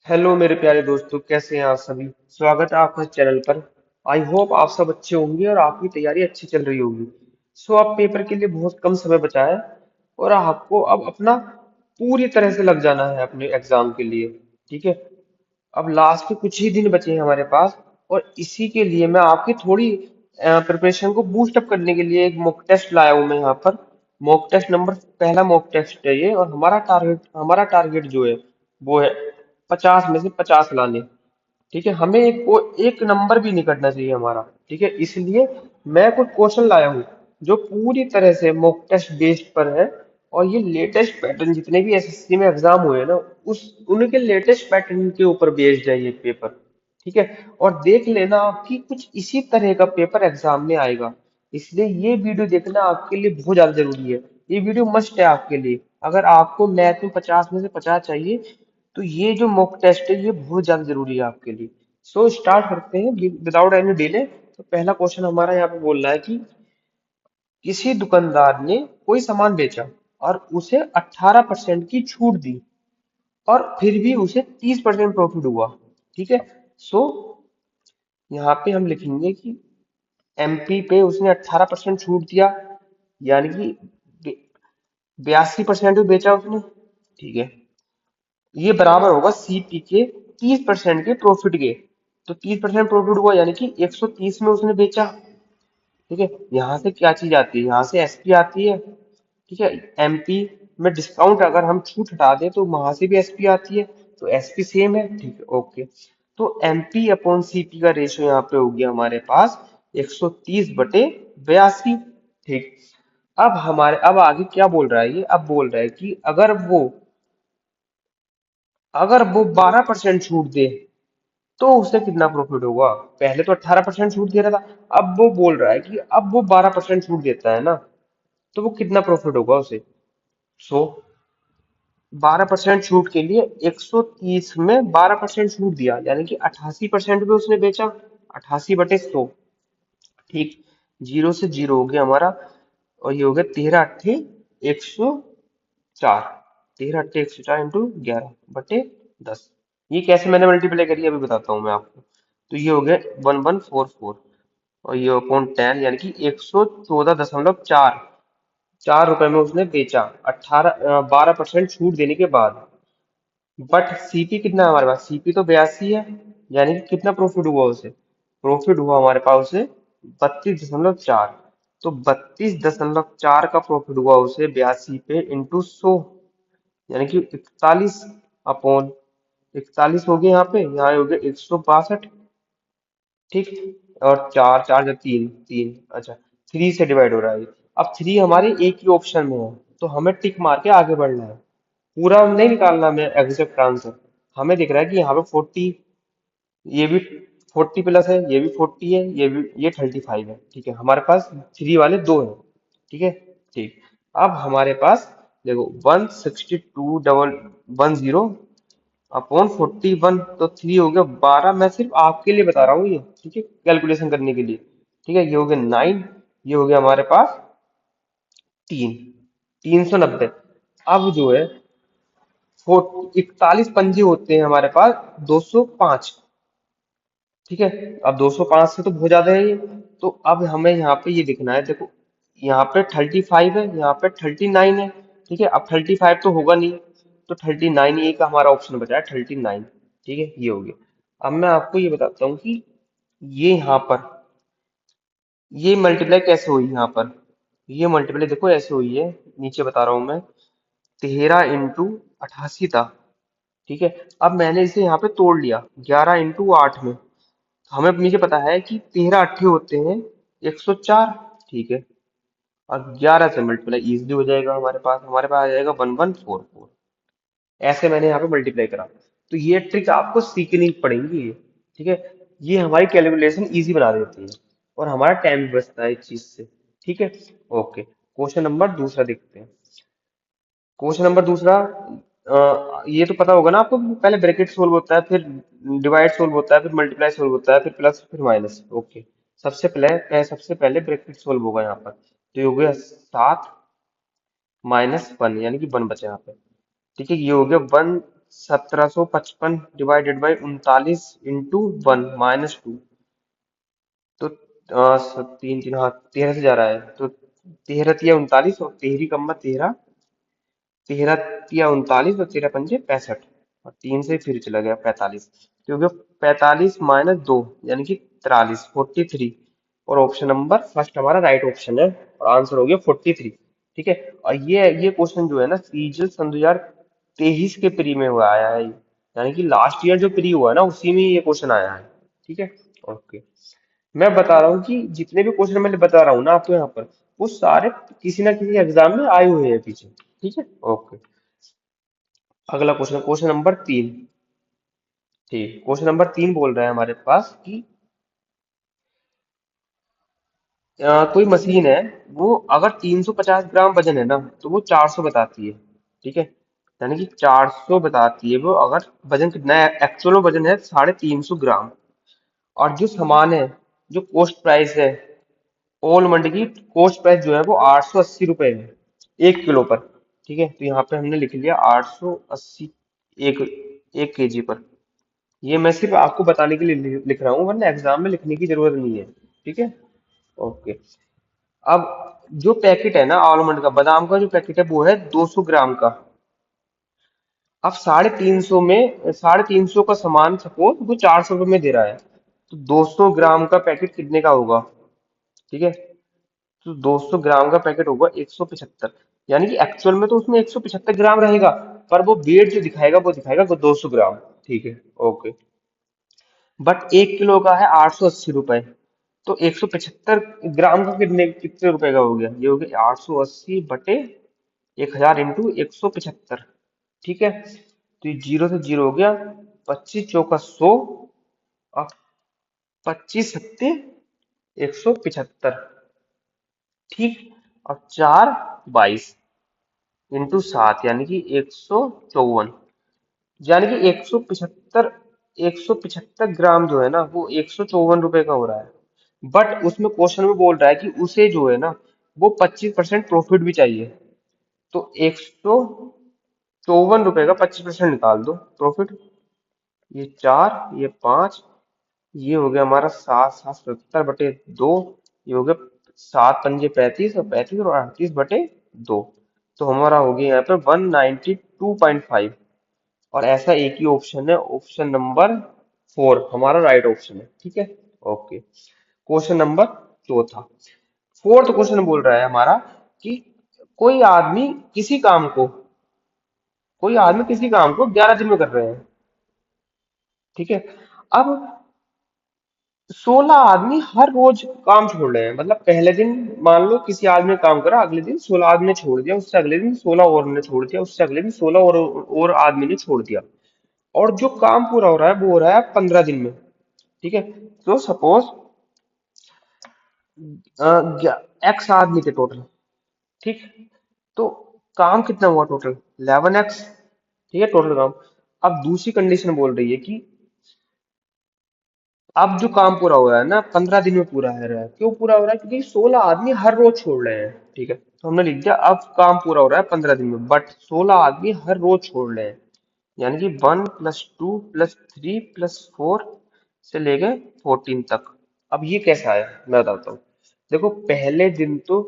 Hello मेरे प्यारे दोस्तों, कैसे हैं आप सभी। स्वागत है आपका इस चैनल पर। आई होप आप सब अच्छे होंगे और आपकी तैयारी अच्छी चल रही होगी। सो आप पेपर के लिए बहुत कम समय बचा है और आपको अब अपना पूरी तरह से लग जाना है अपने एग्जाम के लिए। ठीक है। अब लास्ट के कुछ ही दिन बचे हैं हमारे पास और इसी के लिए मैं आपकी थोड़ी प्रिपरेशन को बूस्ट अप करने के लिए एक मॉक टेस्ट लाया हूं मैं यहाँ पर। मॉक टेस्ट नंबर पहला मॉक टेस्ट है ये और हमारा टारगेट जो है वो है 50 में से 50 लाने। ठीक है, हमें एक नंबर भी नहीं कटना चाहिए हमारा। ठीक है, इसलिए मैं कुछ क्वेश्चन लाया हूँ जो पूरी तरह से मॉक टेस्ट बेस्ड पर है। और ये लेटेस्ट पैटर्न जितने भी एसएससी में एग्जाम हुए हैं ना, उस उनके लेटेस्ट पैटर्न के ऊपर बेस्ड है ये पेपर। ठीक है। और देख लेना आपकी कुछ इसी तरह का पेपर एग्जाम में आएगा। इसलिए ये वीडियो देखना आपके लिए बहुत ज्यादा जरूरी है। ये वीडियो मस्ट है आपके लिए। अगर आपको मैथ में 50 में से 50 चाहिए तो ये जो मॉक टेस्ट है ये बहुत ज्यादा जरूरी है आपके लिए। सो स्टार्ट करते हैं विदाउट एनी डिले। तो पहला क्वेश्चन हमारा यहाँ पे बोल रहा है कि किसी दुकानदार ने कोई सामान बेचा और उसे 18% की छूट दी और फिर भी उसे 30% प्रॉफिट हुआ। ठीक है। सो यहाँ पे हम लिखेंगे कि एमपी पे उसने 18% छूट दिया, यानी कि 82% में बेचा उसने। ठीक है। ये बराबर होगा सीपी के 30% के प्रॉफिट के। तो 30% प्रॉफिट हुआ यानी कि 130 में उसने बेचा। ठीक है। यहाँ से क्या चीज आती है, यहाँ से एसपी आती है। ठीक है। एमपी में डिस्काउंट अगर हम छूट हटा दें तो वहां से भी एसपी आती है। तो एसपी सेम है। ठीक है, ओके। तो एमपी अपॉन सीपी का रेशियो यहाँ पे हो गया हमारे पास 130/82। ठीक। अब आगे क्या बोल रहा है ये, अब बोल रहा है कि अगर वो 12% छूट दे तो उसे कितना प्रॉफिट होगा। पहले तो 18% छूट दे रहा था, अब वो बोल रहा है कि अब वो 12% छूट देता है ना, तो वो कितना प्रॉफिट होगा उसे। सो 12% छूट के लिए 130 में 12% छूट दिया यानी कि 88% में उसने बेचा। 88/100। ठीक। जीरो से जीरो हो गया हमारा और ये हो गया 13×8 104। 13×8 104 इंटू 11/10। ये कैसे मैंने मल्टीप्लाई करी अभी बताता हूँ मैं आपको। तो ये हो गया 1144 और ये अपॉन 10 यानी कि 114.4 4 रुपए में उसने बेचा 12% छूट देने के बाद। बट सीपी कितना है हमारे पास, सीपी तो 82 है, यानी कि कितना प्रॉफिट हुआ उसे। प्रॉफिट हुआ हमारे पास उसे 32.4। तो 32.4 का प्रॉफिट हुआ उसे 82 पे इंटू 100, यानी कि 41/41 हो गया यहाँ हो गया 162। ठीक। और चार चार जब तीन तीन, अच्छा, थ्री से डिवाइड हो रहा है ये। अब थ्री हमारे एक ही ऑप्शन में है तो हमें टिक मार के आगे बढ़ना है। पूरा नहीं निकालना हमें एग्जैक्ट आंसर। हमें दिख रहा है कि यहाँ पे 40, ये भी 40 प्लस है, ये भी 40 है, ये 35 है। ठीक है, हमारे पास थ्री वाले दो हैं। ठीक है। ठीक। अब हमारे पास देखो 162,110 अपॉन 41, तो थ्री हो गया 12। मैं सिर्फ आपके लिए बता रहा हूँ ये, ठीक है, कैलकुलेशन करने के लिए। ठीक है, ये हो गया 9। ये हो गया हमारे पास 3, 390। अब जो है 41 पंजे होते हैं हमारे पास 205। ठीक है। अब 205 से तो बहुत ज्यादा है ये। तो अब हमें यहाँ पे ये दिखना है, देखो यहाँ पे 35 है, यहाँ पे 39 है। ठीक है, अब 35 तो होगा नहीं, तो 39 ये का हमारा ऑप्शन बचा है 39। ठीक है, ये हो गया। अब मैं आपको ये बताता हूँ कि ये यहाँ पर ये मल्टीप्लाई कैसे हुई यहाँ पर। ये मल्टीप्लाई देखो ऐसे हुई है, नीचे बता रहा हूँ मैं। 13×88 था। ठीक है। अब मैंने इसे यहाँ पे तोड़ लिया 11×8 में। हमें मुझे पता है कि 13 अट्ठे होते हैं 104। ठीक है। और 11 से मल्टीप्लाई इजिली हो जाएगा, हमारे पास आ जाएगा 1144। ऐसे मैंने यहाँ पे मल्टीप्लाई करा। तो ये ट्रिक आपको सीखनी पड़ेगी। ठीक है। ये हमारी कैलकुलेशन इजी बना देती है और हमारा टाइम भी बचता है इस चीज से। ठीक है। ओके, क्वेश्चन नंबर दूसरा देखते हैं। क्वेश्चन नंबर दूसरा, ये तो पता होगा ना आपको, पहले ब्रैकेट सोल्व होता है, फिर डिवाइड सोल्व होता है, फिर मल्टीप्लाई सोल्व होता है, फिर प्लस, फिर माइनस। ओके। सबसे पहले ब्रैकेट सोल्व होगा यहाँ पर। तो ये हो गया 7 -1 यानी कि 1 बचा यहाँ पे। ठीक है, ये हो गया 1 1755 डिवाइडेड बाई 39 × 1 - 2। तो तीन तीन, हाँ 13 से जा रहा है, तो 13 × 3 = 39 और 13 × 13, 13 × 3 = 39 और 13 × 5 = 65 और 3 से फिर चला गया 45, क्योंकि 45 - 2 यानी कि 43, 43। और ऑप्शन नंबर फर्स्ट हमारा राइट ऑप्शन है और आंसर हो गया 43। ठीक है। और ये क्वेश्चन जो है ना सीजल सन 2023 के प्री में हुआ आया है, यानी कि लास्ट ईयर जो प्री हुआ है ना उसी में ये क्वेश्चन आया है। ठीक है। ओके। मैं बता रहा हूँ कि जितने भी क्वेश्चन मैं बता रहा हूँ ना आपको यहाँ पर, वो सारे किसी ना किसी एग्जाम में आए हुए हैं पीछे। ठीक है। ओके। अगला क्वेश्चन, क्वेश्चन नंबर 3। ठीक, क्वेश्चन नंबर 3 बोल रहा है हमारे पास कि कोई मशीन है, वो अगर 350 ग्राम वजन है ना तो वो 400 बताती है। ठीक है। यानी कि 400 बताती है वो, अगर वजन कितना है, एक्चुअल वजन है 350 ग्राम। और जो सामान है, जो कॉस्ट प्राइस है, ओल मंडी की कॉस्ट प्राइस जो है वो 880 रुपये है 1 किलो पर। ठीक है। तो यहाँ पे हमने लिख लिया 880 एक 1 केजी पर। ये मैं सिर्फ आपको बताने के लिए लिख रहा हूँ, वरना एग्जाम में लिखने की जरूरत नहीं है। ठीक है। ओके। अब जो पैकेट है ना आलमंड का, बादाम का जो पैकेट है वो है 200 ग्राम का। अब 350 में 350 का सामान सपोज वो 400 रुपये में दे रहा है, तो 200 ग्राम का पैकेट कितने का होगा। ठीक है। तो 200 ग्राम का पैकेट होगा 175। यानी कि एक्चुअल में तो उसमें 175 ग्राम रहेगा, पर वो वेट जो दिखाएगा वो दिखाएगा वो 200 ग्राम। ठीक है। ओके। बट 1 किलो का है 880 रुपए, तो 175 ग्राम का कितने कितने रुपए का हो गया, ये हो गया 880/1000 इंटू 175। ठीक है। तो ये जीरो से जीरो हो गया, 25 × 4 = 100 और 25 × 7 = 175। ठीक। और 4 × 22 इंटू 7 यानी कि 154। यानी कि 175 ग्राम जो है ना वो 154 रुपए का हो रहा है। बट उसमें क्वेश्चन में बोल रहा है कि उसे जो है ना वो 25% प्रॉफिट भी चाहिए। तो 154 रुपए का 25% निकाल दो प्रॉफिट। ये 4, ये 5, ये हो गया हमारा 7 7 70/2। ये हो गया 7 × 5 = 35 और 35 और 38/2। तो हमारा हो गया यहाँ पे 192.5। और ऐसा एक ही ऑप्शन है, ऑप्शन नंबर 4 हमारा राइट ऑप्शन है। ठीक है। ओके। क्वेश्चन नंबर चौथा, फोर्थ क्वेश्चन बोल रहा है हमारा कि कोई आदमी किसी काम को कोई आदमी किसी काम को 11 दिन में कर रहे हैं। ठीक है। अब 16 आदमी हर रोज काम छोड़ रहे हैं, मतलब पहले दिन मान लो किसी आदमी ने काम करा, अगले दिन 16 आदमी ने छोड़ दिया, उससे अगले दिन 16 और ने छोड़ दिया, उससे अगले दिन 16 और आदमी ने छोड़ दिया। और जो काम पूरा हो रहा है वो हो रहा है 15 दिन में। ठीक है। तो सपोज एक्स आदमी थे टोटल। ठीक। तो काम कितना हुआ टोटल, 11x। ठीक है, टोटल काम। अब दूसरी कंडीशन बोल रही है कि अब जो काम पूरा हो रहा है ना 15 दिन में पूरा है रहा है, क्यों पूरा हो रहा है, क्योंकि 16 आदमी हर रोज छोड़ रहे हैं। ठीक है। तो हमने लिख दिया अब काम पूरा हो रहा है 15 दिन में, बट 16 आदमी हर रोज छोड़ रहे हैं। यानी कि 1 + 2 + 3 + 4 से लेके 14 तक। अब ये कैसा आया मैं बताता हूँ। देखो पहले दिन तो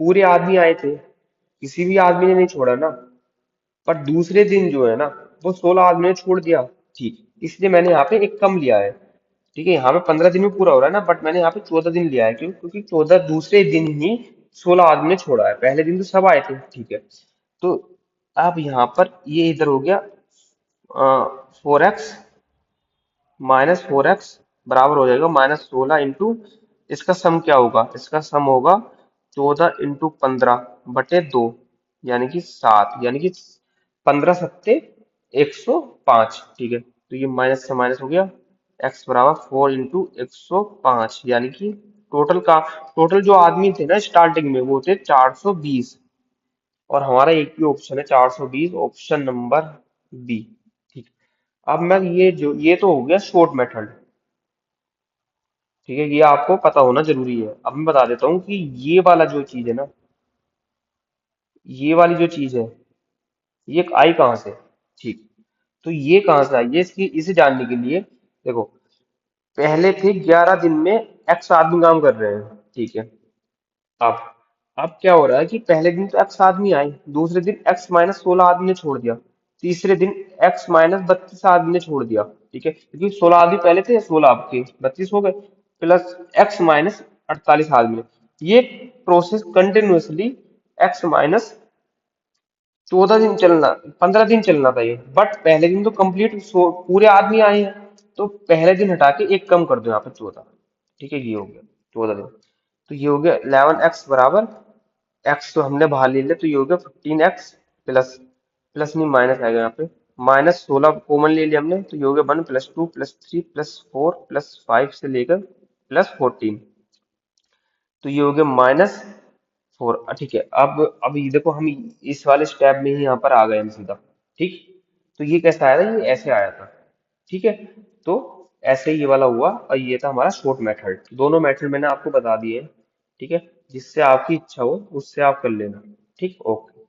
पूरे आदमी आए थे, किसी भी आदमी ने नहीं छोड़ा ना। पर दूसरे दिन जो है ना वो 16 आदमी ने छोड़ दिया। ठीक, इसलिए मैंने यहाँ पे एक कम लिया है। ठीक है। यहाँ पे 15 दिन में पूरा हो रहा है ना, बट मैंने यहाँ पे 14 दिन लिया है, क्यों, क्योंकि 14 दूसरे दिन ही 16 आदमी ने छोड़ा है, पहले दिन तो सब आए थे। ठीक है। तो अब यहाँ पर ये इधर हो गया 4x - 4x बराबर हो जाएगा -16 इसका सम क्या होगा, इसका सम होगा 14 × 15/2 यानी कि 7, यानी कि 15 × 7 = 105। ठीक है। तो ये माइनस से माइनस हो गया, x बराबर 4 × 105, यानी कि टोटल जो आदमी थे ना स्टार्टिंग में वो थे 420। और हमारा एक ही ऑप्शन है 420, ऑप्शन नंबर बी। ठीक। अब मैं ये तो हो गया शॉर्ट मेथड। ठीक है, ये आपको पता होना जरूरी है। अब मैं बता देता हूँ कि ये वाला जो चीज है ना, ये वाली जो चीज है ये आई कहाँ से। ठीक। तो ये कहाँ से आई है, इसकी इसे जानने के लिए देखो, पहले थे 11 दिन में एक्स आदमी काम कर रहे हैं, ठीक है। अब अब क्या हो रहा है कि पहले दिन तो एक्स आदमी आए, दूसरे दिन एक्स माइनस 16 आदमी ने छोड़ दिया, तीसरे दिन एक्स माइनस 32 आदमी ने छोड़ दिया, ठीक है, क्योंकि 16 आदमी पहले थे, 16 आपके 32 हो गए, प्लस एक्स माइनस 48 आदमी ने, ये प्रोसेस कंटिन्यूअसली एक्स माइनस 14 दिन चलना, 15 दिन चलना था ये, बट पहले दिन तो कंप्लीट पूरे आदमी आए हैं, तो पहले दिन हटा के एक कम कर दो यहाँ पे 14, ठीक है, ये हो गया 14 दिन। तो ये हो गया 11x बराबर, एक्स तो हमने बाहर ले लिया, तो ये हो गया 15x प्लस, प्लस नहीं माइनस आएगा यहाँ पे, -16 कॉमन ले लिया हमने, तो ये हो गया 1 + 2 + 3 + 4 + 5 से लेकर +14, तो ये हो गया -4। ठीक है, अब ये देखो, हम इस वाले स्टेप में ही यहाँ पर आ गए हम सीधा, ठीक। तो ये कैसे आया था, ये ऐसे आया था, ठीक है। तो ऐसे ये वाला हुआ, और ये था हमारा शॉर्ट मेथड, दोनों मेथड मैंने आपको बता दिए हैं, ठीक है, जिससे आपकी इच्छा हो उससे आप कर लेना, ठीक, ओके।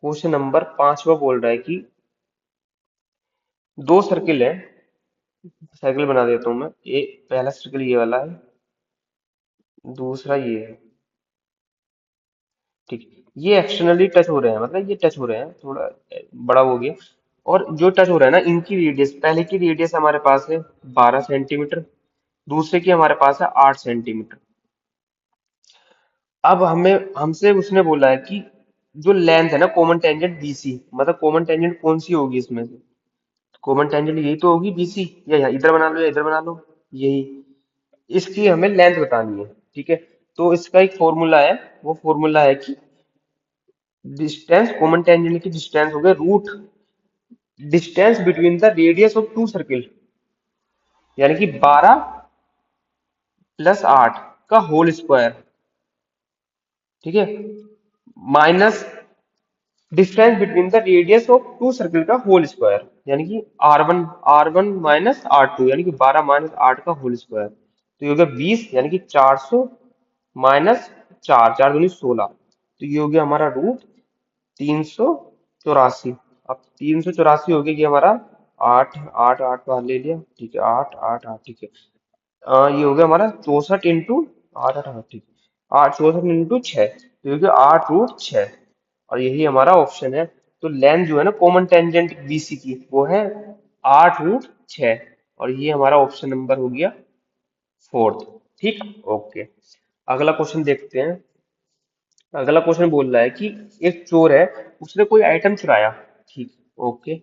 क्वेश्चन नंबर 5वां बोल रहा है कि दो सर्किल है, सर्किल बना देता हूँ मैं, पहला सर्किल ये वाला है, दूसरा ये है, ठीक। ये एक्सटर्नली टच हो रहे हैं, मतलब ये टच हो रहे हैं, थोड़ा बड़ा हो गया, और जो टच हो रहा है ना, इनकी रेडियस, पहले की रेडियस हमारे पास है 12 सेंटीमीटर, दूसरे की हमारे पास है 8 सेंटीमीटर। अब हमें हमसे उसने बोला है कि जो लेंथ है ना कॉमन टेंजेंट बीसी, मतलब कॉमन टेंजेंट कौन सी होगी इसमें से, कॉमन टेंजेंट यही तो होगी बीसी, या यहाँ इधर बना लो या इधर बना लो, यही, इसकी हमें लेंथ बतानी है, ठीक है। तो इसका एक फॉर्मूला है, वो फॉर्मूला है कि डिस्टेंस, कॉमन टेंजेंट की डिस्टेंस हो गया root distance between the radius of two circle, यानी कि 12 + 8 का होल स्क्वायर, ठीक है, minus distance between the radius of two circle का होल स्क्वायर, यानी कि आर वन -r2, यानी कि 12 - 8 का होल स्क्वायर, तो ये हो गया 20, यानी कि 400 माइनस 4, 4 दूनी 16, तो ये हो गया हमारा रूट 384। अब 384 हो गया कि हमारा, आठ आठ आठ बाहर ले लिया, ठीक है, 8 8 8, ठीक है। ये हो गया हमारा 64 × 8 8 8, ठीक है, 64 × 6, तो ये हो गया 8√6, और यही हमारा ऑप्शन है। तो लेंथ जो है ना कॉमन टेंजेंट बीसी की, वो है 8√6, और ये हमारा ऑप्शन नंबर हो गया फोर्थ, ठीक, ओके। अगला क्वेश्चन देखते हैं। अगला क्वेश्चन बोल रहा है कि एक चोर है, उसने कोई आइटम चुराया, ठीक, ओके।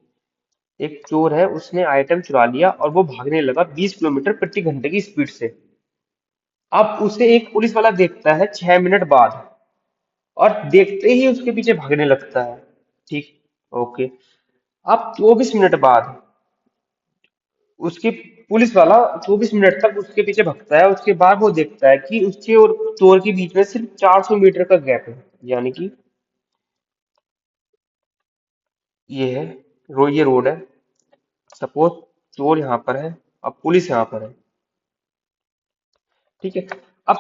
एक चोर है, उसने आइटम चुरा लिया और वो भागने लगा 20 किलोमीटर प्रति घंटे की स्पीड से। अब उसे एक पुलिस वाला देखता है 6 मिनट बाद, और देखते ही उसके पीछे भागने लगता है, ठीक, ओके। अब 24 मिनट बाद उसकी पुलिस वाला 24 मिनट तक उसके पीछे भगता है, उसके बाद वो देखता है कि उसके और चोर के बीच में सिर्फ 400 मीटर का गैप है, यानी कि ये है, ये रोड है, सपोज चोर यहाँ पर है, अब पुलिस यहाँ पर है, ठीक है। अब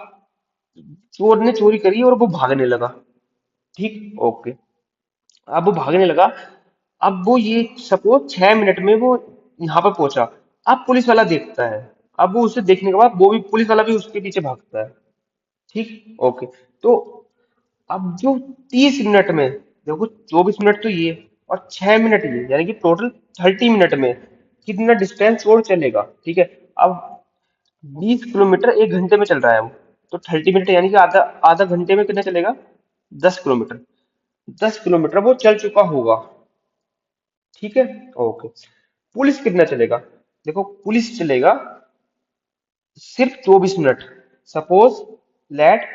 चोर ने चोरी करी और वो भागने लगा, ठीक, ओके। अब वो भागने लगा, अब वो ये सपोज 6 मिनट में वो यहाँ पर पहुंचा, अब पुलिस वाला देखता है, अब वो उसे देखने के बाद वो भी, पुलिस वाला भी उसके पीछे भागता है, ठीक, ओके। तो अब जो 30 मिनट में, देखो 24 मिनट तो ये और 6 मिनट ये, यानी कि टोटल 30 मिनट में कितना डिस्टेंस और चलेगा, ठीक है। अब 20 किलोमीटर 1 घंटे में चल रहा है वो, तो 30 मिनट यानी कि आधा आधा घंटे में कितना चलेगा, 10 किलोमीटर, 10 किलोमीटर वो चल चुका होगा, ठीक है, ओके। पुलिस कितना चलेगा, देखो पुलिस चलेगा सिर्फ 24 मिनट, सपोज लेट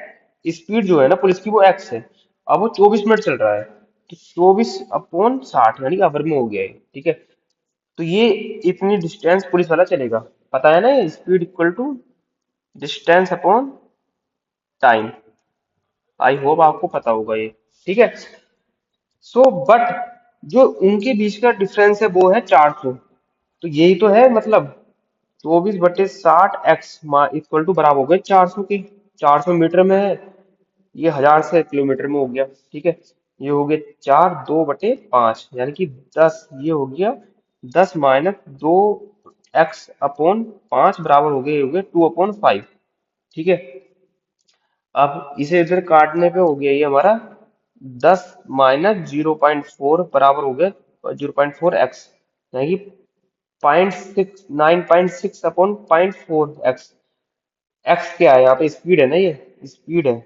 स्पीड जो है ना पुलिस की वो एक्स है, अब वो 24 मिनट चल रहा है, तो 24/60, यानी कि अवर में हो गया है, ठीक है। तो ये इतनी डिस्टेंस पुलिस वाला चलेगा, पता है ना, ये speed equal to distance upon time, I hope आपको पता होगा ये, ठीक है। सो बट जो उनके बीच का डिफरेंस है वो है 400, तो यही तो है मतलब, 24/60 एक्स इक्वल टू बराबर हो गए 400 के, 400 मीटर में है, ये 1000 से किलोमीटर में हो गया, ठीक है। ये हो गया 4 2/5, यानी कि 10, ये हो गया 10 - 2 x/5 बराबर हो गए 2/5। ठीक है। अब इसे इधर काटने पे हो गया ये हमारा 10 - 0.4 बराबर हो गया 0.4 x, यानी कि 9.6 एक्स क्या है यहाँ पे, स्पीड है ना, ये स्पीड है।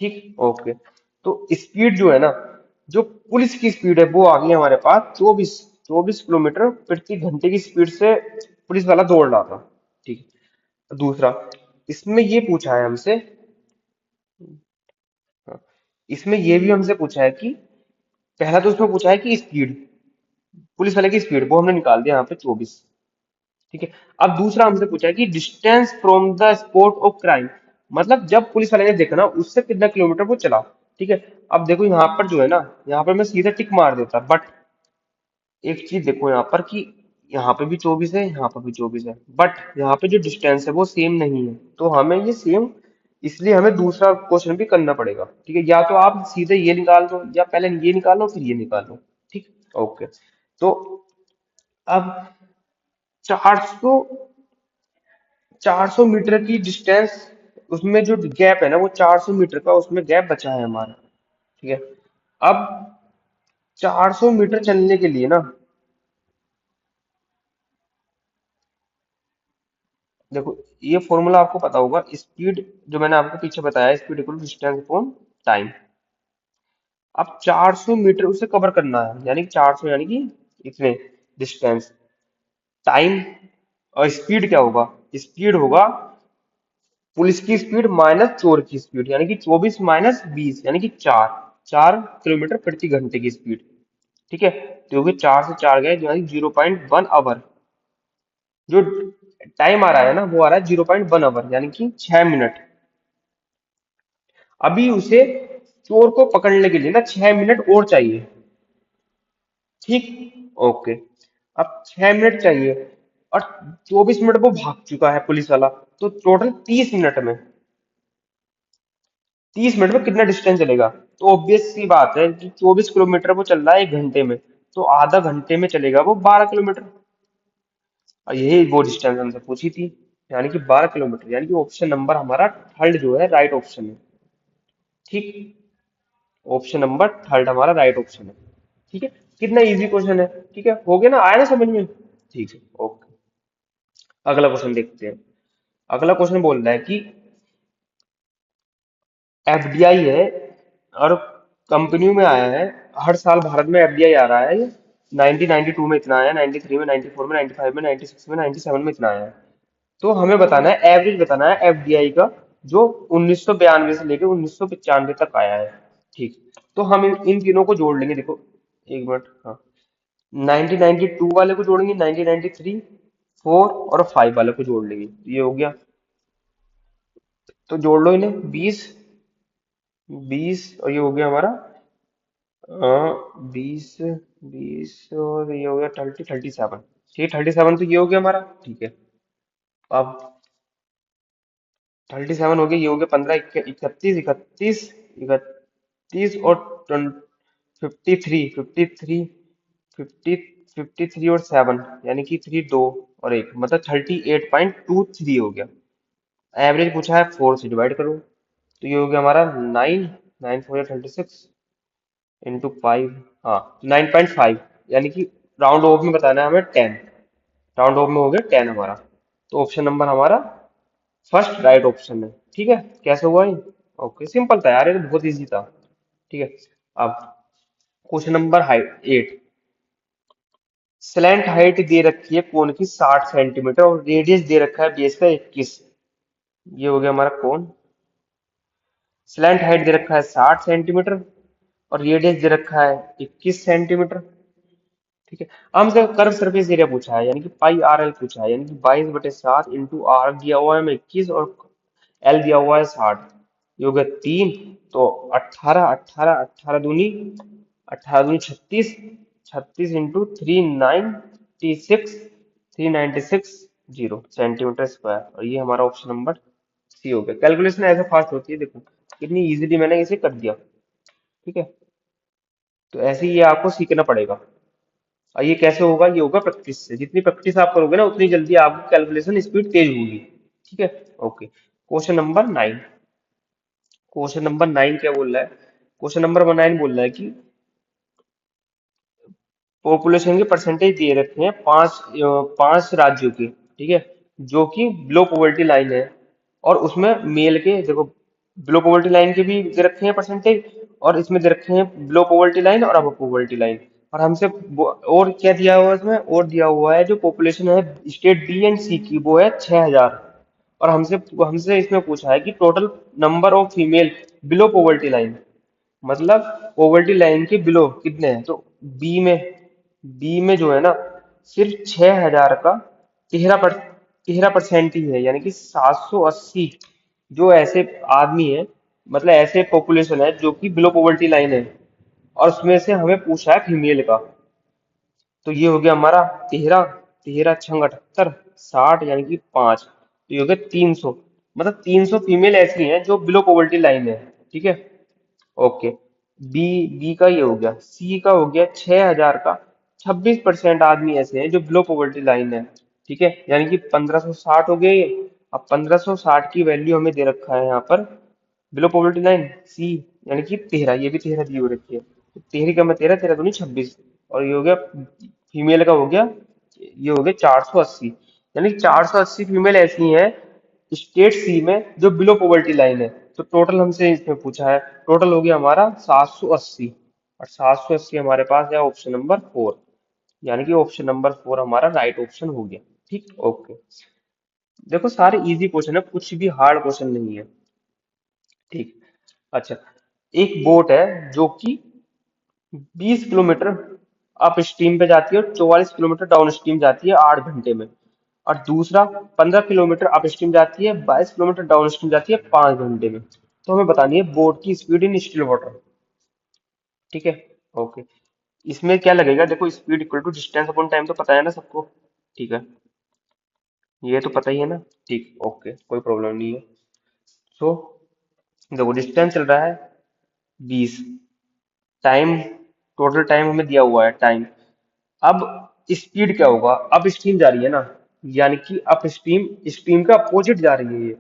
ठीक, ओके। तो स्पीड जो है ना, जो पुलिस की स्पीड है वो आ गई हमारे पास 24 किलोमीटर प्रति घंटे की स्पीड से पुलिस वाला दौड़ रहा था। ठीक है। दूसरा, इसमें ये पूछा है हमसे, हाँ, इसमें ये भी हमसे पूछा है कि पहला तो उसमें पूछा है कि स्पीड, पुलिस वाले की स्पीड वो हमने निकाल दिया यहाँ पे 24। ठीक है। अब दूसरा हमसे पूछा है कि distance from the spot of crime, मतलब जब पुलिस वाले ने देखा ना उससे कितना किलोमीटर वो चला। ठीक है। अब देखो यहाँ पर जो है ना, यहाँ पर मैं सीधा टिक मार देता, बट एक चीज देखो यहाँ पर कि यहाँ पे भी 24 है, यहाँ पर भी 24 है, बट यहाँ पे जो डिस्टेंस है वो सेम नहीं है, तो हमें ये सेम, इसलिए हमें दूसरा क्वेश्चन भी करना पड़ेगा। ठीक है, या तो आप सीधे ये निकाल दो या पहले ये निकालो फिर ये निकालो। ठीक, ओके। तो अब 400 400 मीटर की डिस्टेंस, उसमें जो गैप है ना वो 400 मीटर का उसमें गैप बचा है हमारा। ठीक है। अब 400 मीटर चलने के लिए ना, देखो ये फॉर्मूला आपको पता होगा, स्पीड जो मैंने आपको पीछे बताया, speed equal distance upon time. अब 400 मीटर उसे कवर करना है, यानी कि 400 यानी कि इतने डिस्टेंस, टाइम और स्पीड क्या होगा, स्पीड होगा पुलिस की स्पीड माइनस चोर की स्पीड, यानी कि 24 - 20 यानी कि 4 किलोमीटर प्रति घंटे की स्पीड। ठीक है। तो होगी 4 से 4 गए, यानी 0.1 आवर। जो टाइम आ रहा है ना वो आ रहा है 0.1 आवर, यानी कि 6 मिनट। अभी उसे चोर को पकड़ने के लिए ना 6 मिनट और चाहिए। ठीक, ओके। अब 6 मिनट चाहिए और 24 मिनट वो भाग चुका है पुलिस वाला, तो टोटल 30 मिनट में, 30 मिनट में कितना डिस्टेंस चलेगा। तो ऑब्वियस सी बात है कि 24 किलोमीटर वो चल रहा है 1 घंटे में, तो आधा घंटे में चलेगा वो 12 किलोमीटर। और यही वो डिस्टेंस हमसे पूछी थी, यानी कि 12 किलोमीटर, यानी कि ऑप्शन नंबर हमारा थर्ड जो है राइट ऑप्शन है। ठीक, ऑप्शन नंबर थर्ड हमारा राइट ऑप्शन है। ठीक है। कितना इजी क्वेश्चन है। ठीक है, हो गया ना, आया ना समझ में। ठीक है, ओके। अगला क्वेश्चन देखते हैं। अगला क्वेश्चन बोल रहा है कि एफडीआई है और कंपनियों में आया है, हर साल भारत में एफडीआई आ रहा है ये। 1992 में इतना आया, 93 में, 94 में, 95 में, 96 में, 97 में इतना आया है। तो हमें बताना है, एवरेज बताना है एफडीआई का, जो 1992 से लेकर 1995 तक आया है। ठीक, तो हम इन तीनों को जोड़ लेंगे, देखो एक मिनट, हाँ। 1992 वाले को जोड़ेंगे, 1993, 4 और 5 वाले को जोड़ लेंगे, तो ये हो गया। तो जोड़ लो इन्हें, 20, 20 और ये हो गया हमारा 20, 20 और ये हो गया 30, 37। ठीक है, 37 तो ये हो गया हमारा। ठीक है। अब 37 हो गया, ये हो गया 15, 31, 31, 31 और 53, 53, 50, 53 और 7, यानी कि 3, 2 और 1, मतलब 38.23 हो गया। एवरेज पूछा है, 4 से डिवाइड करो, तो ये हो गया हमारा 9, 9 4 36 इंटू 5, हाँ 9.5, यानी कि राउंड ऑफ में बताना है हमें 10, राउंड ऑफ में हो गया 10 हमारा। तो ऑप्शन नंबर हमारा फर्स्ट राइट ऑप्शन है। ठीक है, कैसे हुआ ये, ओके, सिंपल था यार, ये तो बहुत इजी था। ठीक है। अब question number height 8, slant height दे रखी है कोन की 60 सेंटीमीटर और रेडियस दे रखा है बेस का 21, ये हो गया हमारा कोन। स्लैंट हाइट दे रखा है 60 सेंटीमीटर और रेडियस दे रखा है 21 सेंटीमीटर। ठीक है। हमसे कर्व सरफेस एरिया पूछा है, यानी कि पाई आर एल पूछा है, यानी कि 22/7 इंटू आर दिया हुआ है हमें 21 और एल दिया हुआ है 60, ये हो गया 3, तो 18, 18, 18 दूनी, 18 दूनी 36, 36 इंटू 396, 396 जीरो सेंटीमीटर स्क्वायर, और ये हमारा ऑप्शन नंबर सी हो गया। कैलकुलेशन ऐसे फास्ट होती है, देखो कितनी इजीली मैंने इसे कर दिया। ठीक है। तो ऐसे ही ये आपको सीखना पड़ेगा। और ये कैसे होगा? ये होगा प्रैक्टिस से। जितनी प्रैक्टिस आप करोगे ना उतनी जल्दी आपकी कैलकुलेशन स्पीड तेज होगी। ठीक है। Okay, question number 9। Question number 9 क्या बोल रहा है? क्वेश्चन नंबर 9 बोल रहा है कि पॉपुलेशन के परसेंटेज दिए रखे हैं पांच राज्यों के, ठीक है, जो कि बिलो पॉवर्टी लाइन है। और उसमें मेल के देखो, बिलो पॉवर्टी लाइन के भी दे रखे हैं परसेंटेज, और इसमें दे रखे हैं बिलो पॉवर्टी लाइन और अब पॉवर्टी लाइन। और हमसे और क्या दिया हुआ है इसमें? और दिया हुआ है जो पॉपुलेशन है स्टेट बी एंड सी की, वो है 6,000। और हमसे हमसे इसमें पूछा है कि total number of female below poverty line, मतलब पॉवर्टी लाइन के बिलो कितने हैं। तो बी में बी में जो है ना, सिर्फ 6,000 का 13% ही है, यानी कि 780 जो ऐसे आदमी है, मतलब ऐसे पॉपुलेशन है जो कि बिलो पॉवर्टी लाइन है। और उसमें से हमें पूछा है फीमेल का। तो ये हो गया हमारा 13, 13 छंग 78, 60 यानी कि 5, तो ये हो गया 300। मतलब 300 फीमेल ऐसी हैं जो बिलो पॉवर्टी लाइन है। ठीक है। ओके, बी बी का ये हो गया। सी का हो गया 6,000 का 26% आदमी ऐसे हैं जो बिलो पॉवर्टी लाइन है। ठीक है, यानी कि 1560 हो गए ये। अब 1560 की वैल्यू हमें दे रखा है यहाँ पर बिलो पॉवर्टी लाइन सी, यानी कि 13, ये भी 13 दी हो रखी है। तो 13 का मैं 13, 13 दूनी 26, और ये हो गया फीमेल का हो गया, ये हो गया 480। यानी 480 फीमेल ऐसी हैं स्टेट सी में जो बिलो पॉवर्टी लाइन है। तो टोटल हमसे इसमें पूछा है, टोटल हो गया हमारा 780। और 780 हमारे पास है ऑप्शन नंबर 4, यानी कि ऑप्शन नंबर 4 हमारा राइट ऑप्शन हो गया। ठीक, ओके। देखो सारे इजी क्वेश्चन है, कुछ भी हार्ड क्वेश्चन नहीं है। ठीक। अच्छा, एक बोट है जो कि 20 किलोमीटर अप स्ट्रीम पे जाती है और 44 किलोमीटर डाउन स्ट्रीम जाती है 8 घंटे में। और दूसरा 15 किलोमीटर अप स्ट्रीम जाती है, 22 किलोमीटर डाउन स्ट्रीम जाती है 5 घंटे में। तो हमें बतानी है बोट की स्पीड इन स्टिल वाटर। ठीक है। ओके, इसमें क्या लगेगा? देखो, speed equal to distance upon time तो पता है ना सबको। ठीक है, ये तो पता ही है ना। ठीक, ओके, कोई प्रॉब्लम नहीं है। सो देखो, डिस्टेंस चल रहा है 20, टाइम, टोटल टाइम हमें दिया हुआ है टाइम। अब स्पीड क्या होगा? अप स्ट्रीम जा रही है ना, यानी कि अप स्ट्रीम, स्ट्रीम का अपोजिट जा रही है ये।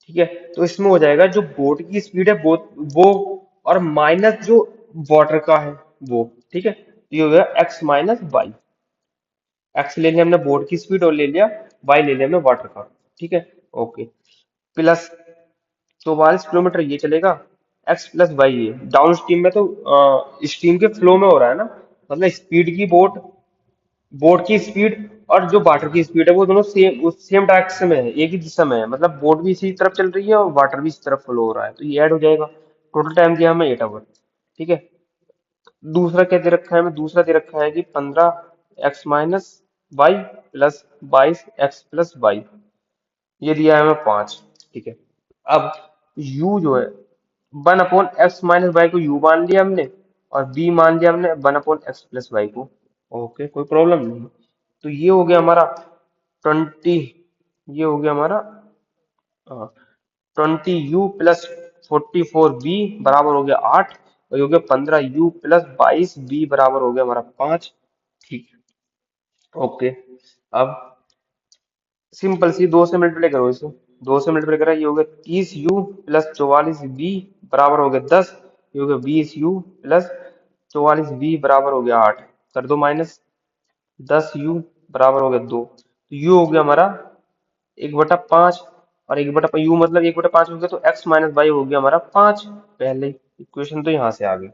ठीक है, तो इसमें हो जाएगा जो बोट की स्पीड है वो और माइनस जो वाटर का है वो। ठीक है, तो ये हो गया एक्स माइनस वाई। एक्स ले लिया हमने बोट की स्पीड और ले लिया वाई ले लिया हमने वाटर का। ठीक है। ओके, प्लस 44 किलोमीटर ये चलेगा, एक्स प्लस वाई ये डाउन स्ट्रीम में, तो स्ट्रीम के फ्लो में हो रहा है ना, मतलब स्पीड की बोट, बोट की स्पीड और जो वाटर की स्पीड है वो दोनों सेम डायरेक्शन में है, एक ही दिशा में है। मतलब बोट भी इसी तरफ चल रही है और वाटर भी इसी तरफ फ्लो हो रहा है, तो ये ऐड हो जाएगा। टोटल टाइम दिया हमें 8 आवर। ठीक है। दूसरा क्या दे रखा है हमें? दूसरा दे रखा है कि 15 X minus Y plus 22 X plus Y, ये दिया है हमें 5। ठीक है। अब u जो है 1/x माइनस वाई को u मान लिया हमने, और b मान लिया हमने 1/x प्लस वाई को। ओके, कोई प्रॉब्लम नहीं। तो ये हो गया हमारा 20, ये हो गया हमारा 20u प्लस 44b बराबर हो गया 8, और ये हो गया 15u प्लस 22b बराबर हो गया हमारा 5। ठीक, ओके। अब सिंपल सी, दो से मल्टीप्लाई करो इसे, दो से मल्टीप्लाई करा, ये हो गया 30u प्लस 44b बराबर हो गया 10, ये हो गया 20u प्लस 44b बराबर हो गया 8, कर दो माइनस, 10u बराबर हो गया 2। तो u हो गया हमारा 1/5, और 1/यू मतलब 1/5 हो गया, तो x माइनस वाई हो गया हमारा 5। पहले इक्वेशन तो यहाँ से आ गई।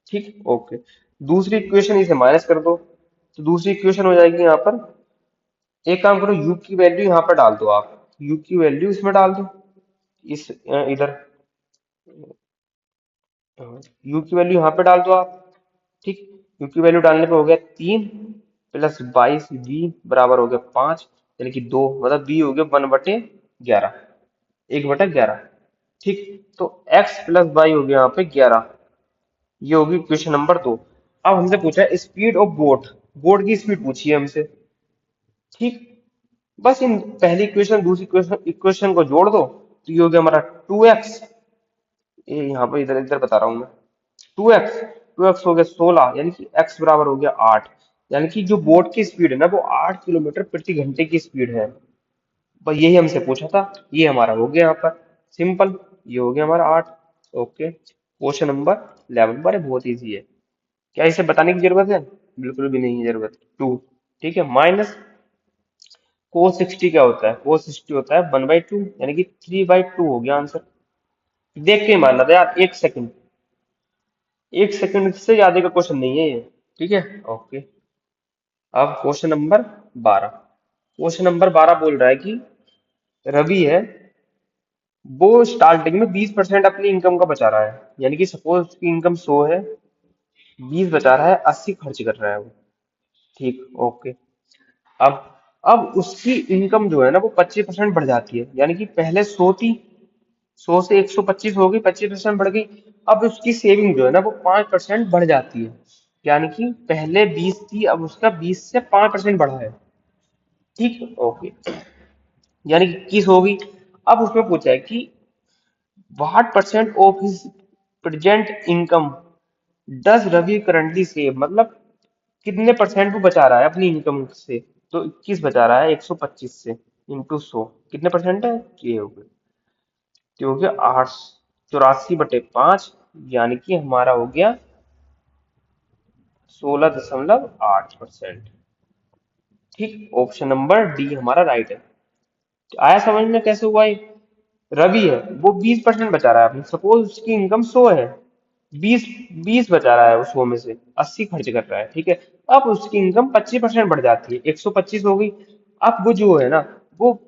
ठीक, ओके। दूसरी इक्वेशन इसे माइनस कर दो, तो दूसरी इक्वेशन हो जाएगी यहाँ पर, एक काम करो, u की वैल्यू यहाँ पर डाल दो आप, u की वैल्यू इसमें डाल दो, इस इधर u की वैल्यू यहाँ पे डाल दो आप। ठीक, u की वैल्यू डालने पे हो गया 3 प्लस 22b बराबर हो गया 5, यानी कि 2, मतलब b हो गया 1/11, 1/11। ठीक, तो x प्लस वाई हो गया यहाँ पे 11, ये होगी इक्वेशन नंबर 2। अब हमसे पूछा है स्पीड ऑफ बोट, बोट की स्पीड पूछी है हमसे। ठीक, बस इन पहली इक्वेशन दूसरी इक्वेशन इक्वेशन को जोड़ दो, तो ये हो गया हमारा 2x, ये यहाँ पे इधर इधर बता रहा हूँ मैं, 2x, 2x हो गया 16, यानी कि x बराबर हो गया 8। यानी कि जो बोट की स्पीड है ना वो 8 किलोमीटर प्रति घंटे की स्पीड है। बस यही हमसे पूछा था। ये हमारा हो गया यहाँ पर सिंपल। ये हो गया हमारा 8। ओके, क्वेश्चन नंबर 11 बड़े बहुत इजी है। क्या इसे बताने की जरूरत है? बिल्कुल भी नहीं है जरूरत। 2। ठीक है, माइनस कोस 60 क्या होता है? कोस 60 होता है 1/2, यानी कि 3/2 हो गया आंसर। देख के ही मारना था यार, 1 सेकंड। 1 सेकंड से ज्यादा का क्वेश्चन नहीं है ये। ठीक है, ओके। अब क्वेश्चन नंबर 12। क्वेश्चन नंबर 12 बोल रहा है कि रवि है, वो स्टार्टिंग में 20% अपनी इनकम का बचा रहा है। यानी कि सपोज उसकी इनकम 100 है, 20 बचा रहा है, 80 खर्च कर रहा है वो। ठीक, ओके। अब अब उसकी इनकम जो है ना वो 25% बढ़ जाती है। यानी कि पहले 100 थी, 100 से 125 हो गई, 25% बढ़ गई। अब उसकी सेविंग जो है ना वो 5% बढ़ जाती है। यानी कि पहले 20 थी, अब उसका 20 से 5% बढ़ा है। ठीक, ओके। यानी कि 21 होगी। अब उसमें पूछा है कि what percent of his present income does Ravi currently save, मतलब कितने परसेंट वो बचा रहा है अपनी इनकम से। तो 21 बचा रहा है 125 से, इंटू 100 कितने परसेंट है? ये हो गया, ये हो गया 8, 84/5, यानी कि हमारा हो गया 16.8%। ठीक, ऑप्शन नंबर डी हमारा राइट है। आया समझ में कैसे हुआ ये? रवि है, वो 20% बचा रहा है अपनी। सपोज उसकी इनकम 100 है, 20 20 बचा रहा है वो 100 में से, 80 खर्च कर रहा है। ठीक है, अब उसकी इनकम 25% बढ़ जाती है, 125 हो गई। अब वो जो है ना वो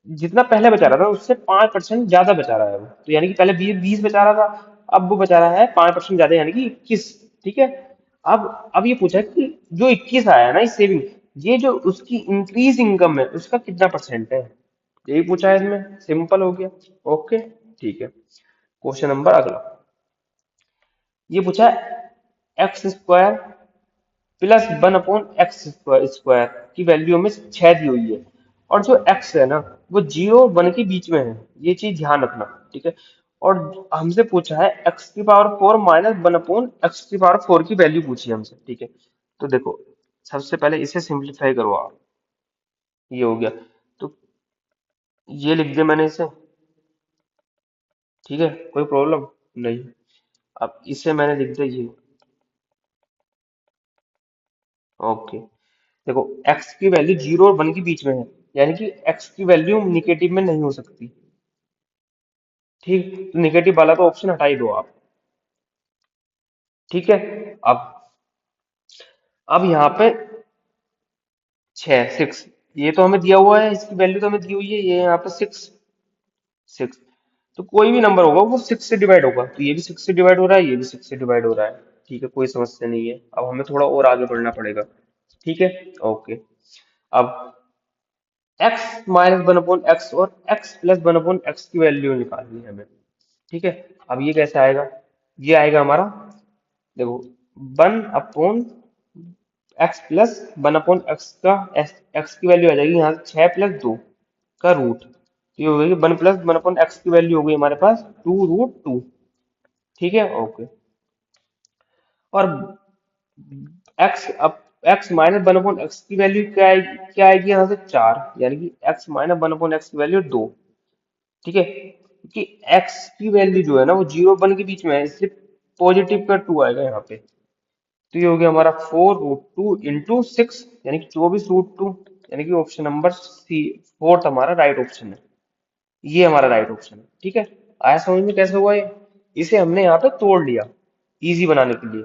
जितना पहले बचा रहा था उससे 5% ज्यादा बचा रहा है वो। तो यानी कि पहले 20 बचा रहा था, अब वो बचा रहा है 5% ज्यादा, यानी कि 21। ठीक है। अब ये पूछा कि जो 21 आया है ना इस सेविंग, ये जो उसकी इंक्रीज इनकम है उसका कितना परसेंट है? यही पूछा है इसमें, सिंपल हो गया। ओके, ठीक है। क्वेश्चन नंबर अगला। ये पूछा है x square plus 1/x square की वैल्यू हमें 6 दी हुई है। और जो x है ना वो 0 और 1 के बीच में है। ये चीज ध्यान रखना। ठीक है। और हमसे पूछा है x⁴ माइनस 1/x⁴ की वैल्यू पूछी है हमसे। ठीक है, तो देखो सबसे पहले इसे सिंप्लीफाई करो आप। ये हो गया, तो ये लिख दिया मैंने इसे। ठीक है, कोई प्रॉब्लम नहीं। अब इसे मैंने लिख दिया ये। ओके, देखो x की वैल्यू 0 और 1 के बीच में है, यानी कि x की वैल्यू निगेटिव में नहीं हो सकती। ठीक, तो निगेटिव वाला तो ऑप्शन हटा ही दो आप। ठीक है। अब अब यहाँ पे 6 ये तो हमें दिया हुआ है, इसकी वैल्यू तो हमें दी हुई है, ये यहाँ पे 6 तो कोई भी नंबर होगा वो 6 से डिवाइड होगा। तो ये भी 6 से डिवाइड हो रहा है, ये भी 6 से डिवाइड हो रहा है। ठीक है, कोई समस्या नहीं है। अब हमें थोड़ा और आगे बढ़ना पड़ेगा। ठीक है, ओके। अब x-1/x और x+1/x की वैल्यू निकालनी है हमें। ठीक है, अब ये कैसे आएगा? ये आएगा हमारा, देखो 1/x+1/x का x की वैल्यू आ जाएगी यहाँ से 6+2 का रूट। तो ये हो गई 1+1/x की वैल्यू हो गई हमारे पास 2√2। ठीक है, ओके। और x-1/x की वैल्यू क्या आएगी यहाँ से 4, यानी कि x-1/x की वैल्यू 2। ठीक है, क्योंकि x की वैल्यू जो है ना वो 0 और 1 के बीच में है, इसलिए पॉजिटिव का 2 आएगा यहाँ पे। तो ये हो गया हमारा 4√2 × 6, यानी कि 24√2, यानी कि ऑप्शन नंबर सी, फोर्थ हमारा राइट ऑप्शन है। ये हमारा राइट ऑप्शन है। ठीक है, आया समझ में कैसे हुआ ये? इसे हमने यहाँ पे तोड़ लिया इजी बनाने के लिए।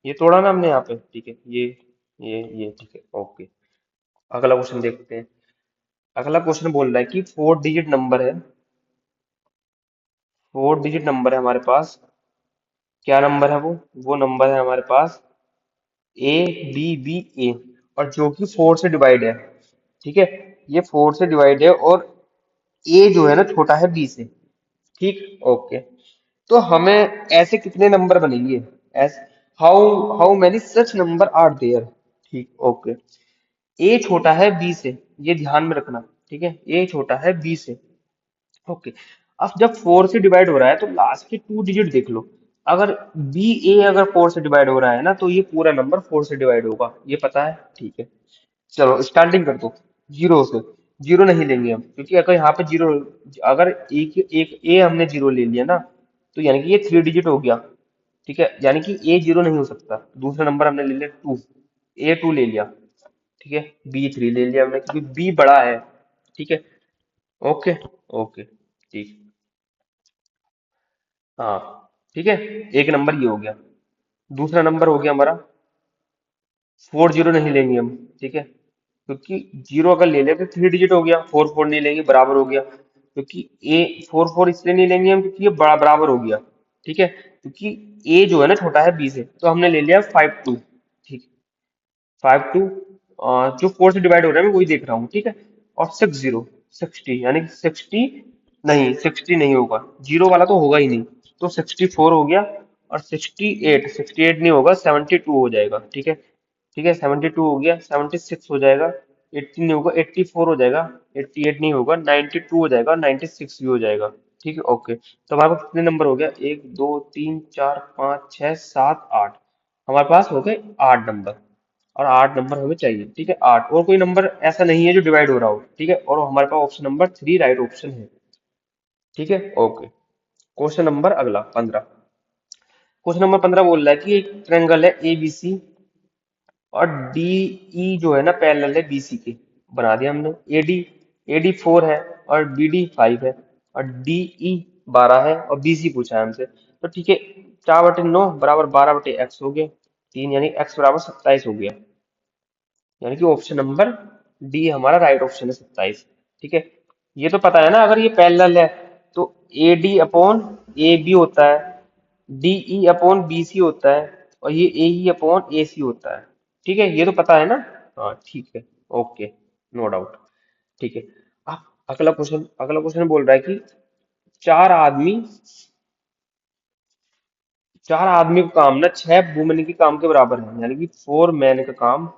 ये तोड़ा ना हमने यहाँ पे। ठीक है, ये ठीक है, ओके। अगला क्वेश्चन देखते हैं। अगला क्वेश्चन बोल रहा है कि 4 डिजिट नंबर है, 4 डिजिट नंबर है हमारे पास। क्या नंबर है वो नंबर है हमारे पास ABBA, और जो कि 4 से डिवाइड है। ठीक है, ये 4 से डिवाइड है, और A जो है ना छोटा है B से। ठीक, ओके। तो हमें ऐसे कितने नंबर बनेंगे? As how how many such number are there? ठीक, ओके। ए छोटा है बी से, ये ध्यान में रखना। ठीक है, ए छोटा है बी से। ओके। अब जब 4 से डिवाइड हो रहा है तो लास्ट के 2 डिजिट देख लो। अगर बी ए अगर 4 से डिवाइड हो रहा है ना, तो ये पूरा नंबर 4 से डिवाइड होगा, ये पता है, ठीक है। चलो स्टार्टिंग कर दो जीरो से। जीरो नहीं लेंगे हम, क्योंकि अगर यहाँ पे जीरो, अगर एक एक ए हमने जीरो ले लिया ना, तो यानी कि ये 3 डिजिट हो गया, ठीक है, यानी कि ए जीरो नहीं हो सकता। दूसरा नंबर हमने ले लिया टू, ए टू ले लिया, ठीक है। बी थ्री ले लिया हमने, क्योंकि बी बड़ा है, ठीक है। ओके, ओके, ठीक, हाँ, ठीक है। एक नंबर ये हो गया। दूसरा नंबर हो गया हमारा, फोर जीरो नहीं लेंगे हम, ठीक है, क्योंकि जीरो अगर ले लें तो 3 डिजिट हो गया, फोर फोर नहीं लेंगे, बराबर हो गया। क्योंकि ए फोर फोर इसलिए नहीं लेंगे हम, क्योंकि ये बड़ा बराबर हो गया, ठीक है। क्योंकि ए जो है ना छोटा है बी से, तो हमने ले लिया 5 2, ठीक, 5 2, जो 4 से डिवाइड हो रहा है मैं वही देख रहा हूँ, ठीक है। और 60, 60 यानी कि 60, नहीं 60 नहीं होगा, जीरो वाला तो होगा ही नहीं, तो 64 हो गया। और 68, 68 नहीं होगा, 72 हो जाएगा, ठीक है। ठीक है, 72 हो गया, 76 हो जाएगा, 80 नहीं होगा, 84 हो जाएगा, 88 नहीं होगा, 92 हो जाएगा, 96 भी हो जाएगा, ठीक है। ओके, तो हमारे पास कितने नंबर हो गया, एक दो तीन चार पाँच छः सात आठ, हमारे पास हो गए 8 नंबर। और 8 नंबर हमें चाहिए, ठीक है, आठ, और कोई नंबर ऐसा नहीं है जो डिवाइड हो रहा हो, ठीक है। और हमारे पास ऑप्शन नंबर 3 राइट ऑप्शन है, ठीक है। ओके, क्वेश्चन नंबर अगला 15। क्वेश्चन नंबर 15 बोल रहा है कि एक ट्रेंगल है ए बी सी, और डी ई जो है ना पैरेलल है बीसी के, बना दिया हमने। एडी 4 है, और बीडी 5 है, और डीई 12 है, और बीसी पूछा है हमसे, तो ठीक है। 4/9 बराबर 12/x हो गया, तीन, यानी x बराबर 27 हो गया, यानी कि ऑप्शन नंबर डी हमारा राइट ऑप्शन है, 27, ठीक है। ये तो पता है ना, अगर ये पैरेलल है तो A D upon A B होता है, डीई अपॉन बी सी होता है, और ये ए ई अपॉन ए सी होता है, ठीक है, ये तो पता है ना। हाँ ठीक है, ओके, नो डाउट, ठीक है। अब अगला क्वेश्चन बोल रहा है कि चार आदमी चार आदमी का काम ना 6 वुमेन के काम के बराबर है, यानी कि 4 मैन का काम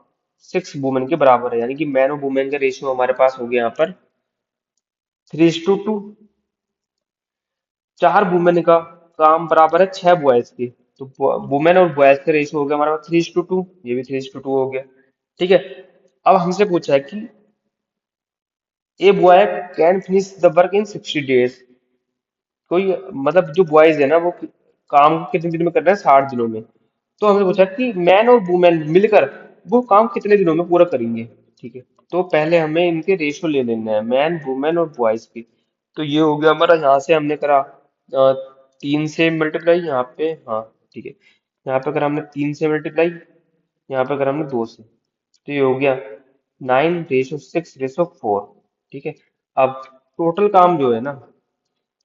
6 वुमेन के बराबर है, यानी कि मैन और वुमेन का रेशियो हमारे पास हो गया यहाँ पर 3:2। चार वुमेन का काम बराबर है 6 बॉयज के, तो वुमेन और बॉयज का रेशियो हो गया हमारे पास 3:2, ये भी 3:2 हो गया, ठीक है। अब हमसे पूछा है कि a boy can finish the work in 60 days, कोई मतलब जो बॉयज है ना वो काम को कितने दिन में कर रहे हैं, 60 दिनों में। तो हमने पूछा कि मैन और वुमेन मिलकर वो काम कितने दिनों में पूरा करेंगे, ठीक है। तो पहले हमें इनके रेशियो ले लेना है, मैन वुमेन और बॉयज की। तो ये हो गया हमारा, यहाँ से हमने करा 3 से मल्टीप्लाई यहाँ पे, हाँ ठीक है। यहाँ पे करा हमने 3 से मल्टीप्लाई, यहाँ पे करा हमने 2 से, तो ये हो गया 9:6:4, ठीक है। अब टोटल काम जो है ना